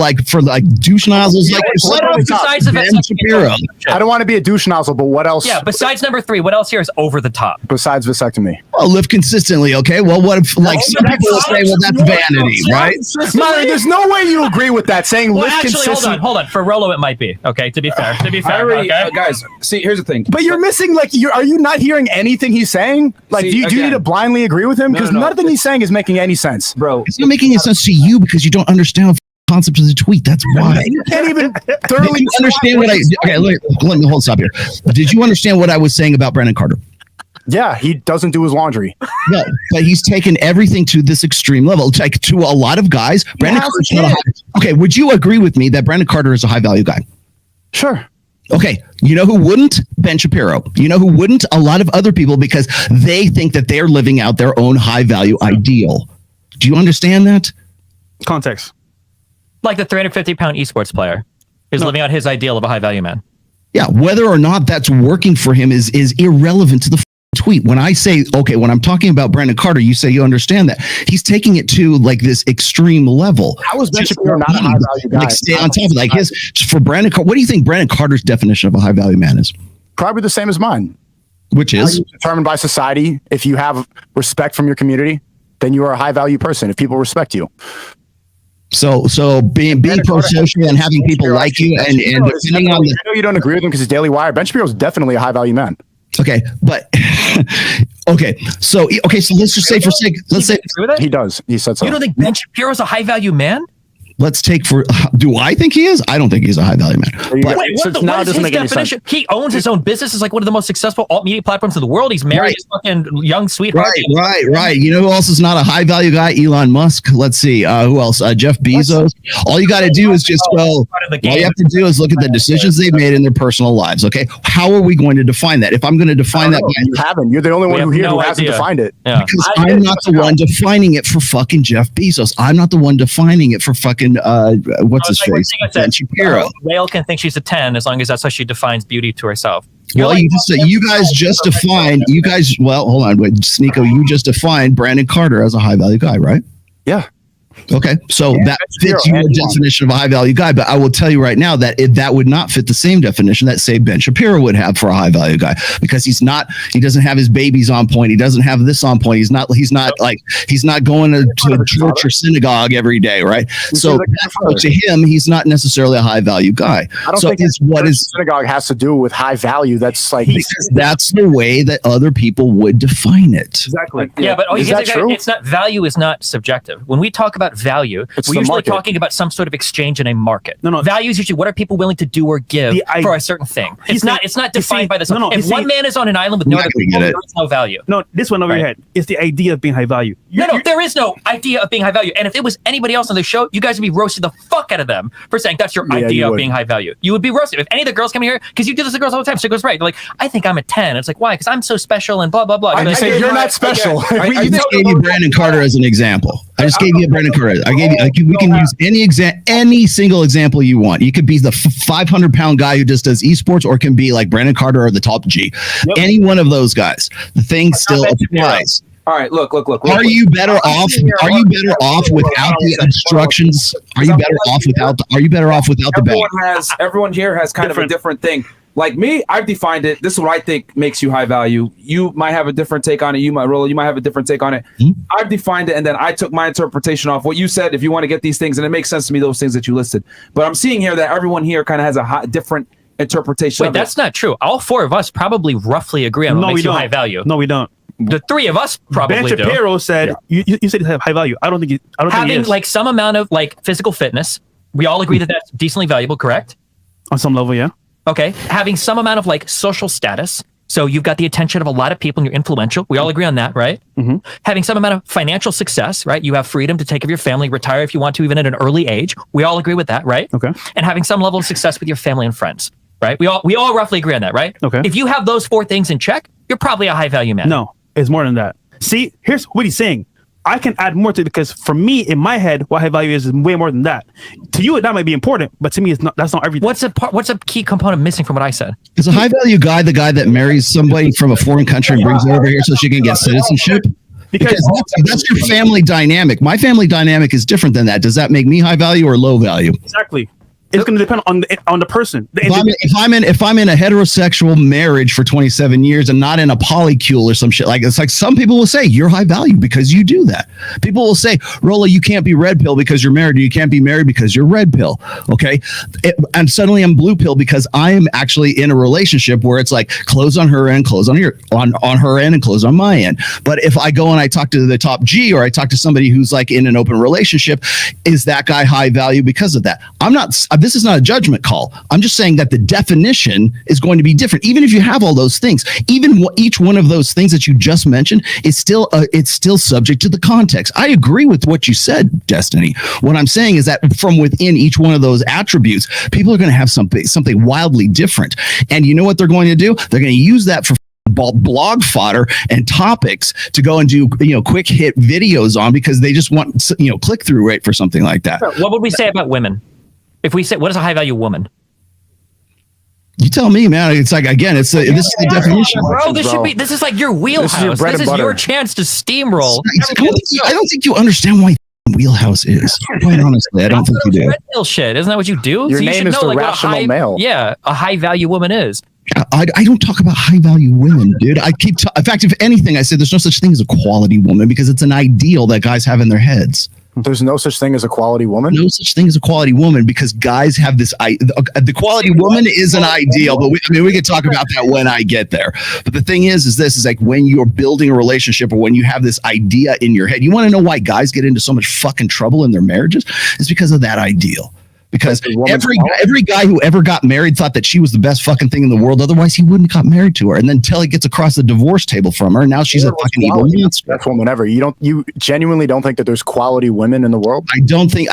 douche nozzles like what else besides Ben Shapiro. I don't want to be a douche nozzle, but what else? Yeah, besides number 3, what else here is over the top? Besides vasectomy. Well, live consistently, okay? Well, what if, like, some people will say, well, that's vanity, right? Myron, there's no way you agree with that, saying live consistently. Hold on. For Rollo, it might be. Okay, to be fair. Guys, see, here's the thing. But you're missing, like, are you not hearing anything he's saying? Like, do you need to blindly agree with him? Because nothing he's saying is making any sense. Bro, it's not making any sense to you because you don't understand concept of the tweet. That's why. You can't even thoroughly understand what okay, let me stop here. Did you understand what I was saying about Brandon Carter? Yeah, he doesn't do his laundry. No, but he's taken everything to this extreme level. Like, to a lot of guys, Brandon Carter's not okay, would you agree with me that Brandon Carter is a high value guy? Sure. Okay, you know who wouldn't? Ben Shapiro. You know who wouldn't? A lot of other people, because they think that they're living out their own high value ideal. Do you understand that? Context. Like the 350-pound esports player is living out his ideal of a high value man. Yeah, whether or not that's working for him is irrelevant to the tweet. When I say, okay, when I'm talking about Brandon Carter, you say you understand that he's taking it to like this extreme level. How is Ben Shapiro not a high value guy? Like, stay on top of like for Brandon Carter. What do you think Brandon Carter's definition of a high value man is? Probably the same as mine. Which is determined by society. If you have respect from your community, then you are a high value person. If people respect you. So being pro-social and having people like you and depending on I know you don't agree with him because he's Daily Wire. Ben Shapiro is definitely a high value man. Okay, but so let's just say let's say he does. He said so. You don't think Ben Shapiro's a high value man? Let's take do I think he is? I don't think he's a high value man. But wait, what is his definition? He owns his own business. Is like one of the most successful alt media platforms in the world. He's married his fucking young sweetheart. Right. You know who else is not a high value guy? Elon Musk. Let's see. Who else? Jeff Bezos. All you got to do is just go. All you have to do is look at the decisions they've made in their personal lives. Okay. How are we going to define that? If I'm going to define that, you haven't. You're the only one who hasn't defined it. Yeah. Because I'm not the one defining it for fucking Jeff Bezos. I'm not the one defining it for fucking what's his face? Ben Shapiro. Whale can think she's a 10 as long as that's how she defines beauty to herself. Well, you guys just defined. Well, hold on, wait, Sneako. You just defined Brandon Carter as a high value guy, right? Yeah. Okay, so that fits your definition of a high value guy, but I will tell you right now that that would not fit the same definition that, say, Ben Shapiro would have for a high value guy, because he doesn't have his babies on point. He doesn't have this on point. He's not going to church or synagogue every day, right? So to him, he's not necessarily a high value guy. I don't think synagogue has to do with high value. That's like because that's the way that other people would define it. Exactly. Yeah, but is that true? It's not, value is not subjective. When we talk about value, we're usually talking about some sort of exchange in a market. No. Value is usually what are people willing to do or give for a certain thing. It's not defined by this. If one man is on an island with no other people, there is no value. No, this one over your head is the idea of being high value. No, there is no idea of being high value. And if it was anybody else on the show, you guys would be roasting the fuck out of them for saying that's your idea of being high value. You would be roasted. If any of the girls come here, because you do this to girls all the time, so it goes right. They're like, I think I'm a 10. It's like, why? Because I'm so special and blah, blah, blah. I say you're not special. I just gave you Brandon Carter as an example. I just gave you Brandon Carter. We can use any single example you want. You could be the 500-pound guy who just does esports, or it can be like Brandon Carter or the top G. Yep. Any one of those guys. The thing still applies. All right, look. Are you better off? Are you better off without the instructions? Are you better off without the bag? Everyone here has kind of a different thing. Like me, I've defined it. This is what I think makes you high value. You might have a different take on it. You might, Rollo, you might have a different take on it. I've defined it, and then I took my interpretation off what you said. If you want to get these things, and it makes sense to me, those things that you listed. But I'm seeing here that everyone here kind of has a different interpretation. Wait, that's not true. All four of us probably roughly agree on what makes you high value. No, we don't. The three of us probably Ben do. Shapiro said you said you have high value. I don't think Having he is. like some amount of like physical fitness, we all agree that that's decently valuable, correct? On some level, yeah. Okay. Having some amount of like social status. So you've got the attention of a lot of people and you're influential. We all agree on that, right? Mm-hmm. Having some amount of financial success, right? You have freedom to take care of your family, retire if you want to, even at an early age. We all agree with that, right? Okay. And having some level of success with your family and friends, right? We all roughly agree on that, right? Okay. If you have those four things in check, you're probably a high value man. No, it's more than that. See, here's what he's saying. I can add more to it because for me, in my head, what high value is way more than that. To you, that might be important, but to me, it's not. That's not everything. What's a key component missing from what I said? Is a high value guy the guy that marries somebody from a foreign country and brings her over here so she can get citizenship? Because that's your family dynamic. My family dynamic is different than that. Does that make me high value or low value? Exactly. It's going to depend on the person. If I'm in a heterosexual marriage for 27 years and not in a polycule or some shit, like it's like some people will say you're high value because you do that. People will say, Rollo, you can't be red pill because you're married. Or you can't be married because you're red pill. Okay. And suddenly I'm blue pill because I am actually in a relationship where it's like close on her end, close on her end and close on my end. But if I go and I talk to the top G or I talk to somebody who's like in an open relationship, is that guy high value because of that? This is not a judgment call. I'm just saying that the definition is going to be different. Even if you have all those things, even each one of those things that you just mentioned is still it's still subject to the context. I agree with what you said, Destiny. What I'm saying is that from within each one of those attributes, people are going to have something wildly different. And you know what they're going to do? They're going to use that for blog fodder and topics to go and do quick hit videos on because they just want click through rate for something like that. What would we say about women? If we say, what is a high value woman? You tell me, man. It's like, again, this is the definition. Bro, this is like your wheelhouse. This is your chance to steamroll. I don't think you understand why wheelhouse is. Quite honestly, I don't think you do. Red pill shit. Isn't that what you do? Your so you name should is know, the like, rational male. Yeah, a high value woman is. I don't talk about high value women, dude. In fact, if anything, I say there's no such thing as a quality woman because it's an ideal that guys have in their heads. There's no such thing as a quality woman? No such thing as a quality woman because guys have this... the quality woman is an ideal, but we can talk about that when I get there. But the thing is like when you're building a relationship or when you have this idea in your head, you want to know why guys get into so much fucking trouble in their marriages? It's because of that ideal. Because every guy who ever got married thought that she was the best fucking thing in the world. Otherwise, he wouldn't have got married to her. And then until he gets across the divorce table from her, now she's a fucking evil monster. That's one whenever. You genuinely don't think that there's quality women in the world? I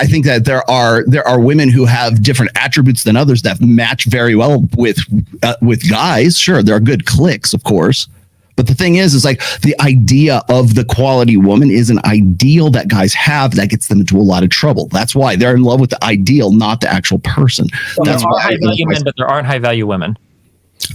think that there are women who have different attributes than others that match very well with guys. Sure, there are good clicks, of course. But the thing is like the idea of the quality woman is an ideal that guys have that gets them into a lot of trouble. That's why they're in love with the ideal, not the actual person. That's why high value men, but there aren't high value women.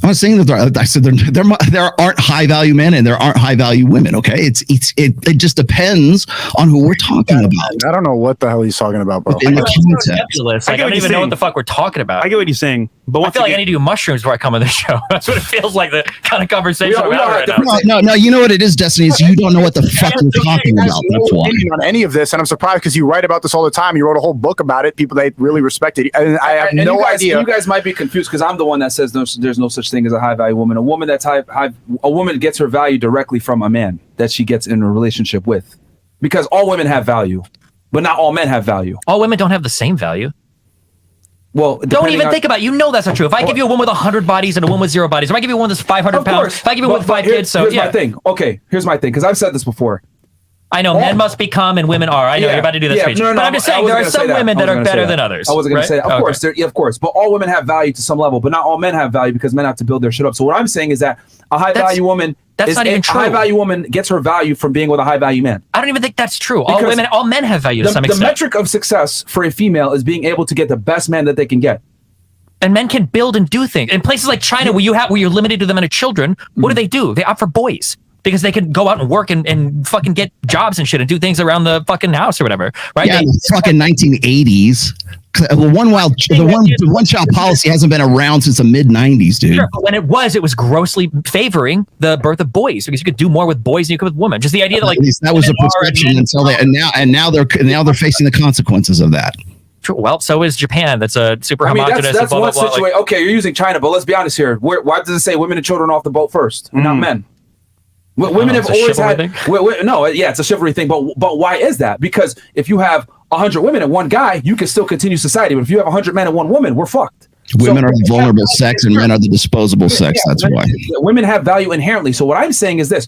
I'm not saying that I said there aren't high value men and there aren't high value women. Okay, it just depends on who we're talking about. I don't know what the hell he's talking about, bro. I don't even know what the fuck we're talking about. I get what he's saying, but I feel like I need to do mushrooms before I come on the show. That's what it feels like. The kind of conversation we're having right now. No. You know what it is, Destiny? Is you don't know what the fuck we're talking about. That's why. On any of this, and I'm surprised because you write about this all the time. You wrote a whole book about it. People they really respect it, and I have no idea. You guys might be confused because I'm the one that says there's no such thing as a high value woman. A woman that's a woman gets her value directly from a man that she gets in a relationship with, because all women have value, but not all men have value. All women don't have the same value. Well, don't even think about it. You know that's not true. If I give you a woman with 100 bodies and a woman with 0 bodies, if I give you a woman that's 500 pounds, if I give you a woman with 5 kids, here's my thing. Okay, here's my thing because I've said this before. I know men must become and women are. I know you're about to do that speech. But I'm just saying there are some women that are better than others. I wasn't going to say that. Of course. But all women have value to some level, but not all men have value because men have to build their shit up. So what I'm saying is that a high value woman That's not even true. A high value woman gets her value from being with a high value man. I don't even think that's true. All men have value to some extent. The metric of success for a female is being able to get the best man that they can get. And men can build and do things. In places like China, where you're limited to the amount of children, what do? They opt for boys. because they can go out and work and fucking get jobs and shit and do things around the fucking house or whatever, right? Yeah, the fucking 1980s. The one child policy hasn't been around since the mid 90s, dude. Sure, but when it was grossly favoring the birth of boys because you could do more with boys than you could with women. Just the idea that like at least that was a perception until they and now they're facing the consequences of that. Well, so is Japan. That's a super homogenous. That's one situation. Like, okay, you're using China, but let's be honest here. Why does it say women and children off the boat first, and not men? Women have always had. It's a chivalry thing. But why is that? Because if you have 100 women and one guy, you can still continue society. But if you have 100 men and one woman, we're fucked. Women are the vulnerable sex, and men are the disposable sex. That's why women have value inherently. So what I'm saying is this: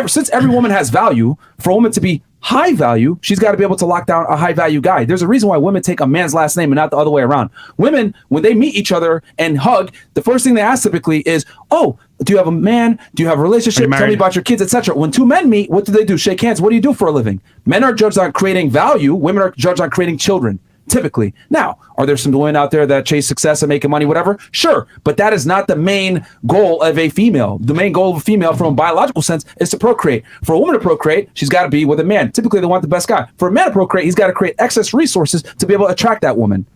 since every woman has value, for a woman to be high value, she's got to be able to lock down a high value guy. There's a reason why women take a man's last name and not the other way around. Women, when they meet each other and hug, the first thing they ask typically is, "Oh, do you have a man? Do you have a relationship? Tell me about your kids, etc." When two men meet, what do? Shake hands. What do you do for a living? Men are judged on creating value. Women are judged on creating children. Typically. Now, are there some women out there that chase success and making money, whatever? Sure. But that is not the main goal of a female. The main goal of a female from a biological sense is to procreate. For a woman to procreate, she's got to be with a man. Typically, they want the best guy. For a man to procreate, he's got to create excess resources to be able to attract that woman.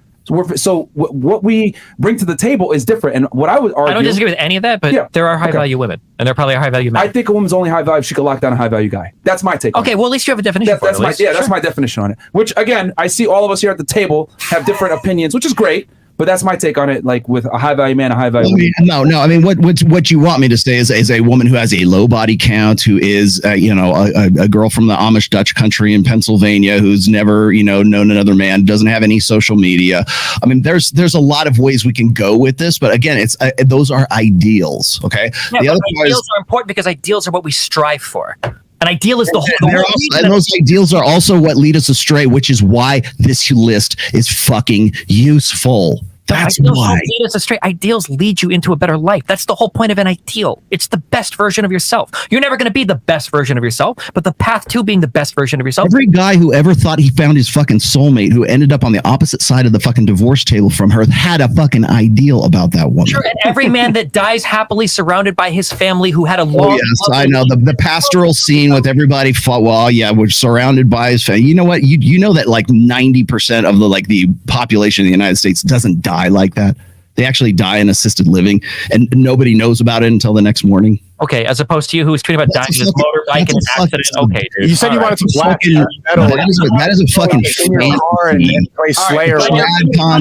So what we bring to the table is different. And what I would argue... I don't disagree with any of that, but there are high-value women. And there are probably high-value men. I think a woman's only high-value if she could lock down a high-value guy. That's my take on it. Okay, well, at least you have a definition for it. That's my definition on it. Which, again, I see all of us here at the table have different opinions, which is great. But that's my take on it, like with a high-value man, a high-value woman. No. I mean, what you want me to say is a woman who has a low body count, who is, a girl from the Amish Dutch country in Pennsylvania who's never, known another man, doesn't have any social media. I mean, there's a lot of ways we can go with this, but again, it's those are ideals, okay? Yeah, the other ideals are important because ideals are what we strive for. An ideal is the whole. And those ideals are also what lead us astray, which is why this list is fucking useful. That's why. Lead us astray. Ideals lead you into a better life. That's the whole point of an ideal. It's the best version of yourself. You're never going to be the best version of yourself, but the path to being the best version of yourself. Every guy who ever thought he found his fucking soulmate, who ended up on the opposite side of the fucking divorce table from her, had a fucking ideal about that woman. Sure, and every man that dies happily surrounded by his family who had a long... Oh, yes, I know. The pastoral scene with everybody fought, we're surrounded by his family. You know what? You know that like 90% of the population of the United States doesn't die like that. They actually die in assisted living, and nobody knows about it until the next morning. Okay, as opposed to you, who was tweeting about dying in his motorbike in an accident. Okay, dude. You said you wanted to black metal. That is a fucking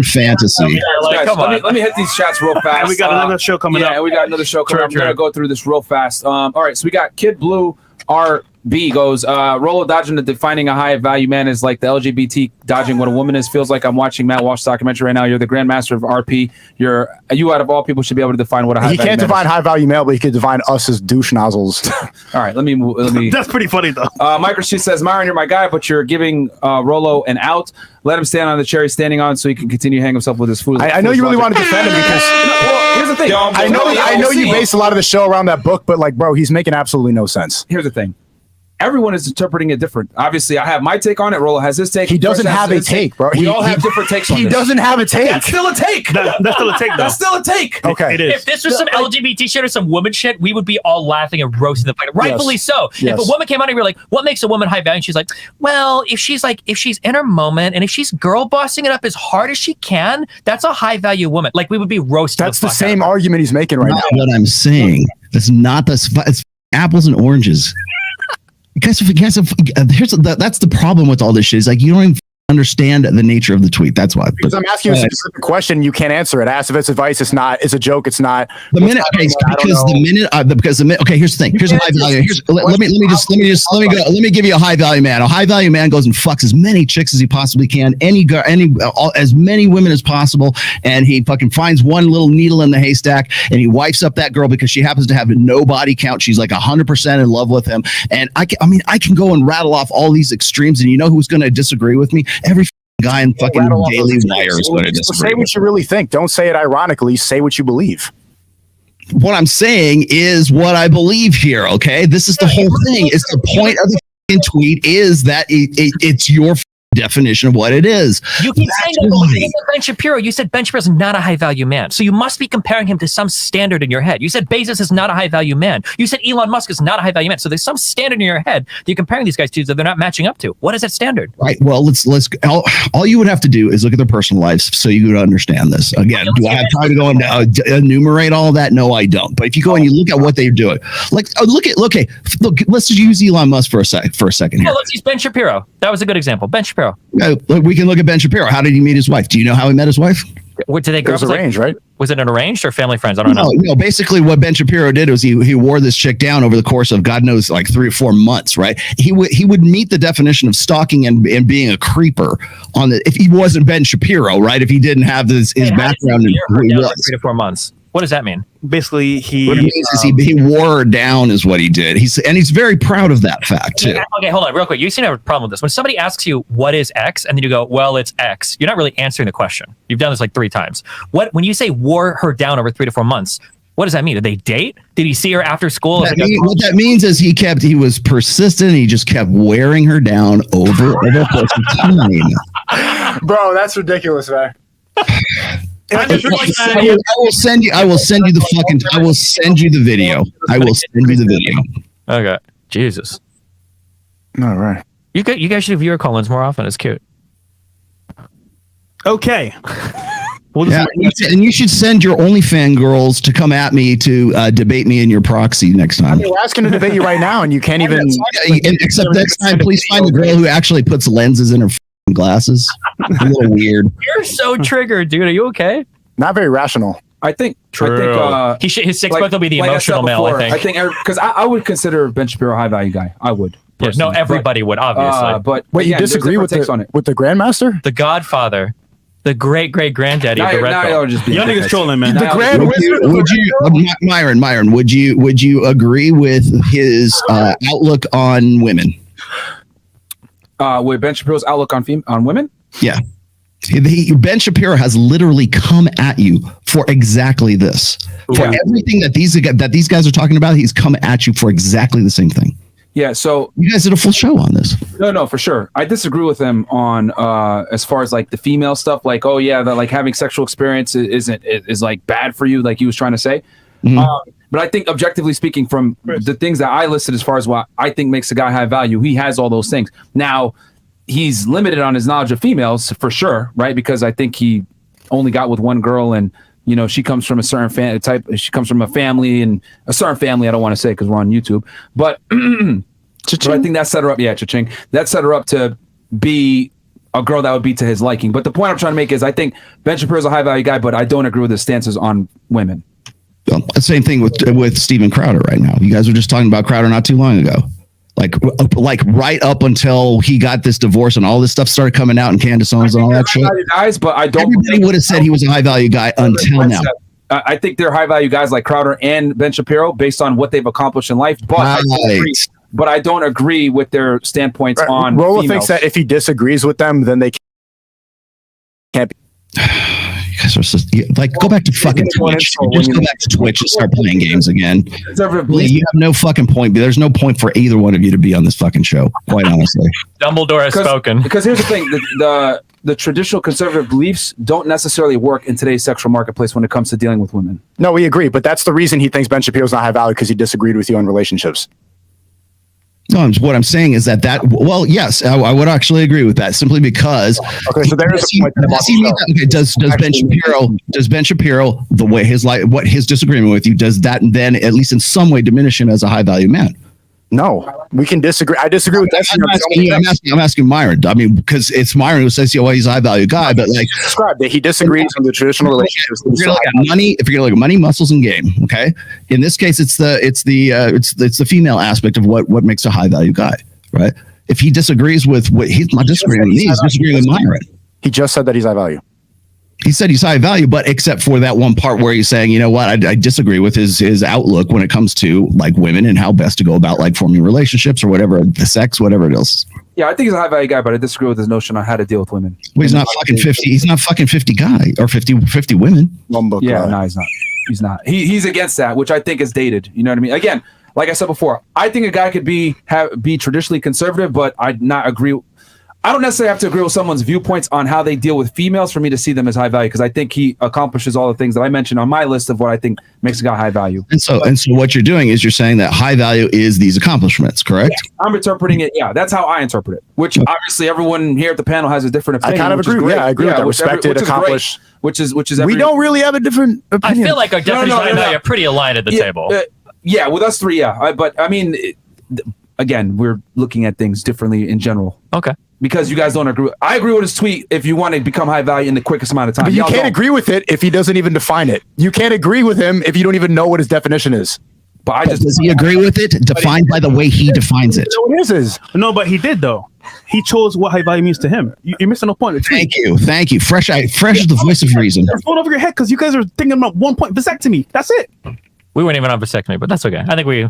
fantasy. Let me hit these chats real fast. And we got another show coming up. Yeah, we got another show coming up. I'm gonna go through this real fast. All right, so we got Kid Blue RB goes, Rollo dodging the defining a high value man is like the LGBT dodging what a woman is. Feels like I'm watching Matt Walsh's documentary right now. You're the grandmaster of RP. You out of all people should be able to define what a high value man is. He can't define high value male, but he can define us as douche nozzles. All right, let me. That's pretty funny though. Microchip says, Myron, you're my guy, but you're giving Rollo an out. Let him stand on the chair he's standing on so he can continue to hang himself with his food. I know you really want to defend him because here's the thing. I know you base a lot of the show around that book, but like, bro, he's making absolutely no sense. Here's the thing. Everyone is interpreting it different. Obviously, I have my take on it. Rollo has his take. He doesn't have a take, bro. We all have different takes on it. He doesn't have a take. That's still a take. That's still a take, though. That's still a take. Okay. It is. If this was some LGBT shit or some woman shit, we would be all laughing and roasting the fight. Rightfully so. Yes. If a woman came out and we were like, what makes a woman high value? And she's like, well, if she's in her moment and if she's girl bossing it up as hard as she can, that's a high value woman. Like, we would be roasting. That's the same argument he's making right now. What I'm saying. It's not it's apples and oranges. That's the problem with all this shit. Is like you don't even understand the nature of the tweet. That's why. Because I'm asking you a specific question, you can't answer it. Ask if it's advice. It's not. It's a joke. It's not. Here's the thing. Here's a high value. Let me give you a high value man. A high value man goes and fucks as many chicks as he possibly can, as many women as possible, and he fucking finds one little needle in the haystack, and he wipes up that girl because she happens to have no body count. She's like 100% in love with him, and I can go and rattle off all these extremes, and you know who's going to disagree with me? Every guy in fucking Daily Wire is going to disagree. Say what you really think. Don't say it ironically. Say what you believe. What I'm saying is what I believe here. Okay, this is the whole thing. It's the point of the tweet is that it's your definition of what it is. You keep saying that, but when you said Ben Shapiro, you said Ben Shapiro's not a high value man. So you must be comparing him to some standard in your head. You said Bezos is not a high value man. You said Elon Musk is not a high value man. So there's some standard in your head that you're comparing these guys to that they're not matching up to. What is that standard? Right. Well, let's all you would have to do is look at their personal lives so you would understand this. Again, do I have time to go and enumerate all of that? No, I don't. But if you go and you look at what they're doing, like look, let's just use Elon Musk for a second here. Well, let's use Ben Shapiro. That was a good example. Ben Shapiro. We can look at Ben Shapiro. How did he meet his wife? Do you know how he met his wife? What did they grow It was up arranged, right? Was it an arranged or family friends? I don't know. No, basically what Ben Shapiro did was he wore this chick down over the course of God knows like 3 or 4 months, right? He would meet the definition of stalking and being a creeper on the if he wasn't Ben Shapiro, right? If he didn't have his background in who he was. 3 to 4 months. What does that mean? Basically, What it means is he wore her down is what he did. He's very proud of that fact too. Okay, hold on real quick. You seem to have a problem with this. When somebody asks you what is X and then you go, well, it's X, you're not really answering the question. You've done this like 3 times. When you say wore her down over 3 to 4 months, what does that mean? Did they date? Did he see her after school? What that means is he was persistent. He just kept wearing her down over the course of time. Bro, that's ridiculous, man. I will send you the video. Okay. Jesus. All right. You guys should view your call-ins more often. It's cute. okay. And you should send your OnlyFans girls to come at me to debate me in your proxy next time. We're asking to debate you right now, and you can't even. Except next time, please find a girl who actually puts lenses in her glasses. A little weird. You're so triggered, dude. Are you okay? Not very rational. I think His 6 month will be the emotional male. Before, I think because I would consider Ben Shapiro a high value guy. I would. Yeah, no, everybody would obviously. But Wait, again, you disagree with the Grandmaster? The Godfather, the great granddaddy of the RedPill. Y'all niggas trolling, man. The Grand Myron, would you agree with his outlook on women? With Ben Shapiro's outlook on women? Yeah. Ben Shapiro has literally come at you for exactly this. For everything that these guys are talking about, he's come at you for exactly the same thing. Yeah, so you guys did a full show on this. No, for sure. I disagree with him on as far as like the female stuff. Like, oh yeah, that like having sexual experience is like bad for you, like he was trying to say. Mm-hmm. But I think objectively speaking, from the things that I listed as far as what I think makes a guy high value, he has all those things. Now, he's limited on his knowledge of females for sure, right? Because I think he only got with one girl, and you know she comes from a certain type. She comes from a family, and a certain family. I don't want to say because we're on YouTube, but I think that set her up. Yeah, cha-ching. That set her up to be a girl that would be to his liking. But the point I'm trying to make is I think Ben Shapiro's a high value guy, but I don't agree with his stances on women. Same thing with Steven Crowder right now. You guys were just talking about Crowder not too long ago. Like right up until he got this divorce and all this stuff started coming out and Candace Owens and all that shit. Guys, but I don't. Everybody would have said he was a high value guy until now. I think they're high value guys like Crowder and Ben Shapiro based on what they've accomplished in life. But I don't agree with their standpoints on. Rollo thinks that if he disagrees with them, then they can't be. You guys are just, like, go back to fucking Twitch. Just go back to Twitch and start playing games again. You have no fucking point. There's no point for either one of you to be on this fucking show, quite honestly. Dumbledore has spoken. Because here's the thing: the traditional conservative beliefs don't necessarily work in today's sexual marketplace when it comes to dealing with women. No, we agree, but that's the reason he thinks Ben Shapiro's not high value, because he disagreed with you on relationships. No, what I'm saying is that well, yes, I would actually agree with that, simply because so does Ben Shapiro the way what his disagreement with you, does that then at least in some way diminish him as a high value man? No, we can disagree. I disagree with that. I'm asking Myron. I mean, because it's Myron who says, he's a high value guy, but like describe that he disagrees on the traditional relationships. If you're gonna look at money, muscles, and game, okay. In this case, it's the female aspect of what makes a high value guy, right? If he disagrees with what he's not disagreeing with me, he's disagreeing with Myron. He just said that he's high value. He said he's high value, but except for that one part where he's saying, you know what, I disagree with his outlook when it comes to like women and how best to go about like forming relationships or whatever, the sex, whatever it is. Yeah, I think he's a high value guy, but I disagree with his notion on how to deal with women. Well, he's not fucking 50. He's not fucking 50 guy or 50 women. No, he's not. He's not. He's against that, which I think is dated. You know what I mean? Again, like I said before, I think a guy could be traditionally conservative, but I I don't necessarily have to agree with someone's viewpoints on how they deal with females for me to see them as high value, because I think he accomplishes all the things that I mentioned on my list of what I think makes a guy high value. And so what you're doing is you're saying that high value is these accomplishments, correct? Yeah, I'm interpreting it. Yeah, that's how I interpret it. Which obviously everyone here at the panel has a different opinion. I kind of agree. Yeah, I agree with that. Respected, accomplished. Which is we don't really have a different opinion. I feel like our definitions of high value are pretty aligned at the table. Yeah, with us three, yeah. But I mean, again, we're looking at things differently in general. Okay. Because you guys don't agree. I agree with his tweet if you want to become high value in the quickest amount of time. But you can't agree with it if he doesn't even define it. You can't agree with him if you don't even know what his definition is. But does he agree with it? Defined by the way he defines it. What is? No, but he did though. He chose what high value means to him. You're missing a point. Thank you. Fresh is the voice of reason. It's going over your head because you guys are thinking about 1 point vasectomy. That's it. We weren't even on vasectomy, but that's okay. I think we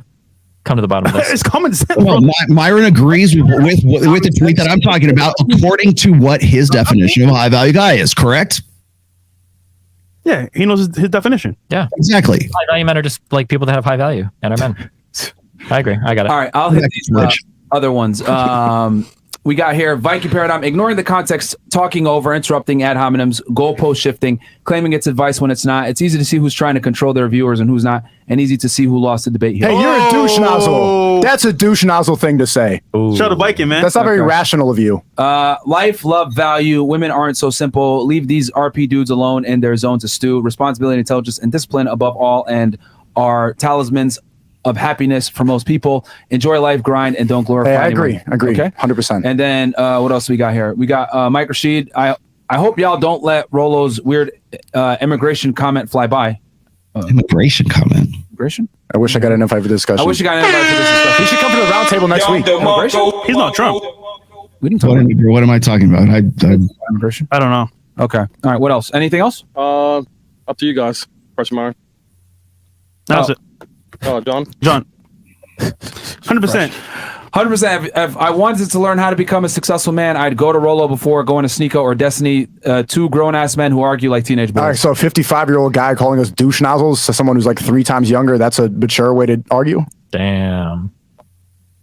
come to the bottom of this. It's common sense. Well, Myron agrees with the tweet that I'm talking about, according to what his definition of a high value guy is. Correct? Yeah, he knows his definition. Yeah, exactly. High value men are just like people that have high value and are men. I agree. I got it. All right, I'll hit these other ones. We got here Viking Paradigm, ignoring the context, talking over, interrupting ad hominems, goalpost shifting, claiming it's advice when it's not. It's easy to see who's trying to control their viewers and who's not, and easy to see who lost the debate here. Hey, you're a douche nozzle. That's a douche nozzle thing to say. Shout out Viking, man. That's not very rational of you. Life, love, value. Women aren't so simple. Leave these RP dudes alone in their zone to stew. Responsibility, intelligence, and discipline above all, and are talismans of happiness for most people. Enjoy life, grind, and don't glorify. Hey, I agree. Okay, 100%. And then what else we got here? We got Mike Rashid. I hope y'all don't let Rollo's weird immigration comment fly by. Immigration comment. Immigration? I wish I got an invite for this discussion. I wish you got an invite for this discussion. He should come to the round table next week. He's not Trump. We didn't talk about what am I talking about? immigration. I don't know. Okay. All right. What else? Anything else? Up to you guys. Question mark. That's it. John. 100%. 100%. If I wanted to learn how to become a successful man, I'd go to Rollo before going to Sneako or Destiny, two grown-ass men who argue like teenage boys. All right, so a 55-year-old guy calling us douche nozzles to someone who's like 3 times younger, that's a mature way to argue? Damn.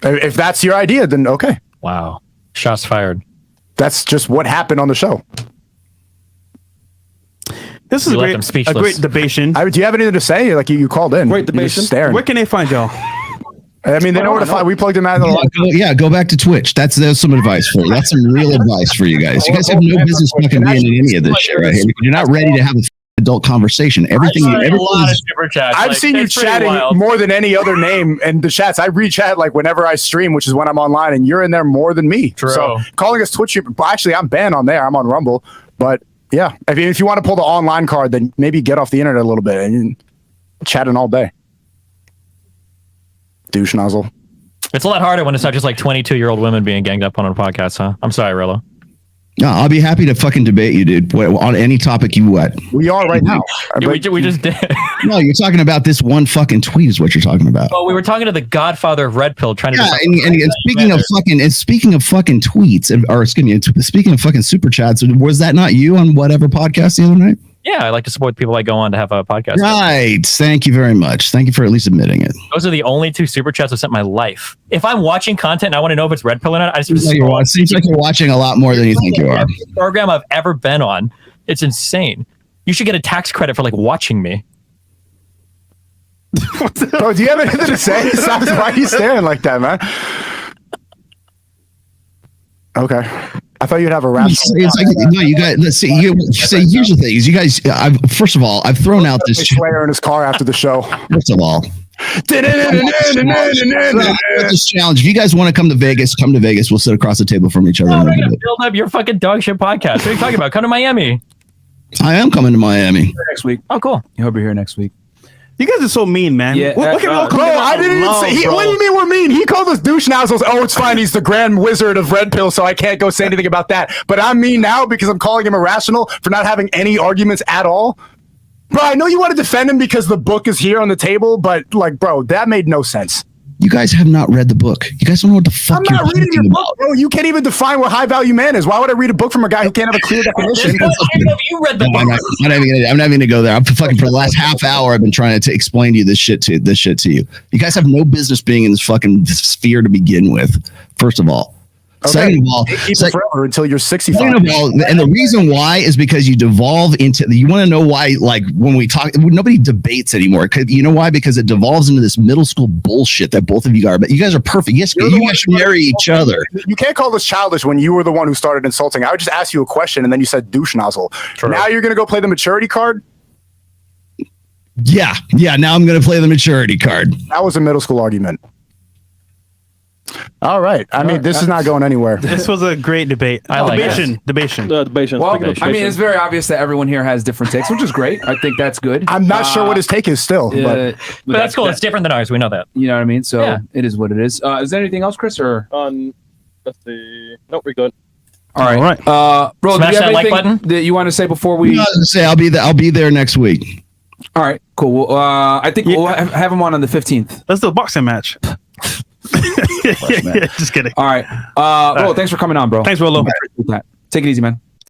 If that's your idea, then okay. Wow. Shots fired. That's just what happened on the show. This is a great debation. Do you have anything to say? Like you called in. Great debation. Where can they find y'all? I mean, they know where to find. We plugged them out. Go back to Twitch. That's some advice for you. That's some real advice for you guys. You guys have no business fucking being in any of this shit right here. You're not ready to have an adult conversation. Everything. I've seen you chatting more than any other name, and the chats I re-chat like whenever I stream, which is when I'm online, and you're in there more than me. True. So calling us Twitch, actually, I'm banned on there. I'm on Rumble, but yeah, I mean, if you want to pull the online card, then maybe get off the internet a little bit and chatting all day. Douche nozzle. It's a lot harder when it's not just like 22-year-old women being ganged up on a podcast, huh? I'm sorry, Rollo. No, I'll be happy to fucking debate you, dude, on any topic you want. We are right now. We just did. No, you're talking about this one fucking tweet is what you're talking about. Oh, we were talking to the Godfather of RedPill trying to. Yeah, and speaking of fucking tweets, or excuse me, speaking of fucking super chats, was that not you on whatever podcast the other night? Yeah, I like to support people I go on to have a podcast. Right. Thank you very much. Thank you for at least admitting it. Those are the only 2 super chats I've sent in my life. If I'm watching content and I want to know if it's RedPill or not, I just it seems like you're watching a lot more than you think you are. Program I've ever been on. It's insane. You should get a tax credit for like watching me. Bro, do you have anything to say? Why are you staring like that, man? Okay. I thought you'd have a rap. No, you guys. Let's see. Here's the thing: is you guys. First of all, I've thrown out this Slayer in his car after the show. First of all, this challenge. If you guys want to come to Vegas, come to Vegas. We'll sit across the table from each other. No, build up your fucking dog shit podcast. What are you talking about? Come to Miami. I am coming to Miami next week. Oh, cool. I hope you're here next week. You guys are so mean, man. Yeah, bro, I didn't even say. What do you mean we're mean? He called us douche nozzles. Oh, it's fine. He's the grand wizard of RedPill, so I can't go say anything about that. But I'm mean now because I'm calling him irrational for not having any arguments at all. Bro, I know you want to defend him because the book is here on the table, but like, bro, that made no sense. You guys have not read the book. You guys don't know what the fuck I'm not reading your book, bro. You can't even define what high value man is. Why would I read a book from a guy who can't have a clear definition? You read the book. I'm not even gonna go there. I'm fucking for the last half hour. I've been trying to explain to you this shit to you. You guys have no business being in this fucking sphere to begin with. First of all, Second of all, Keep it forever until you're 65. second of all, and the reason why is because you devolve into. You want to know why? Like when we talk, nobody debates anymore. You know why? Because it devolves into this middle school bullshit that both of you are. But you guys are perfect. Yes, you guys should marry each other. You can't call this childish when you were the one who started insulting. I would just ask you a question and then you said douche nozzle. True. Now you're going to go play the maturity card? Yeah. Now I'm going to play the maturity card. That was a middle school argument. All right. I mean, this is not going anywhere. This was a great debate. Debation. Well, I mean, it's very obvious that everyone here has different takes, which is great. I think that's good. I'm not sure what his take is still. But that's cool. It's different than ours. We know that. You know what I mean? So it is what it is. Is there anything else, Chris? Or Let's see. Nope, we're good. all right. Bro, Smash do you have that like anything button. that you want to say before we? I was gonna say I'll be there next week. All right, cool. Well, I think we'll have him on the 15th. Let's do a boxing match. Just kidding. All right. Rollo, thanks for coming on, bro. Thanks, Rollo. Take it easy, man.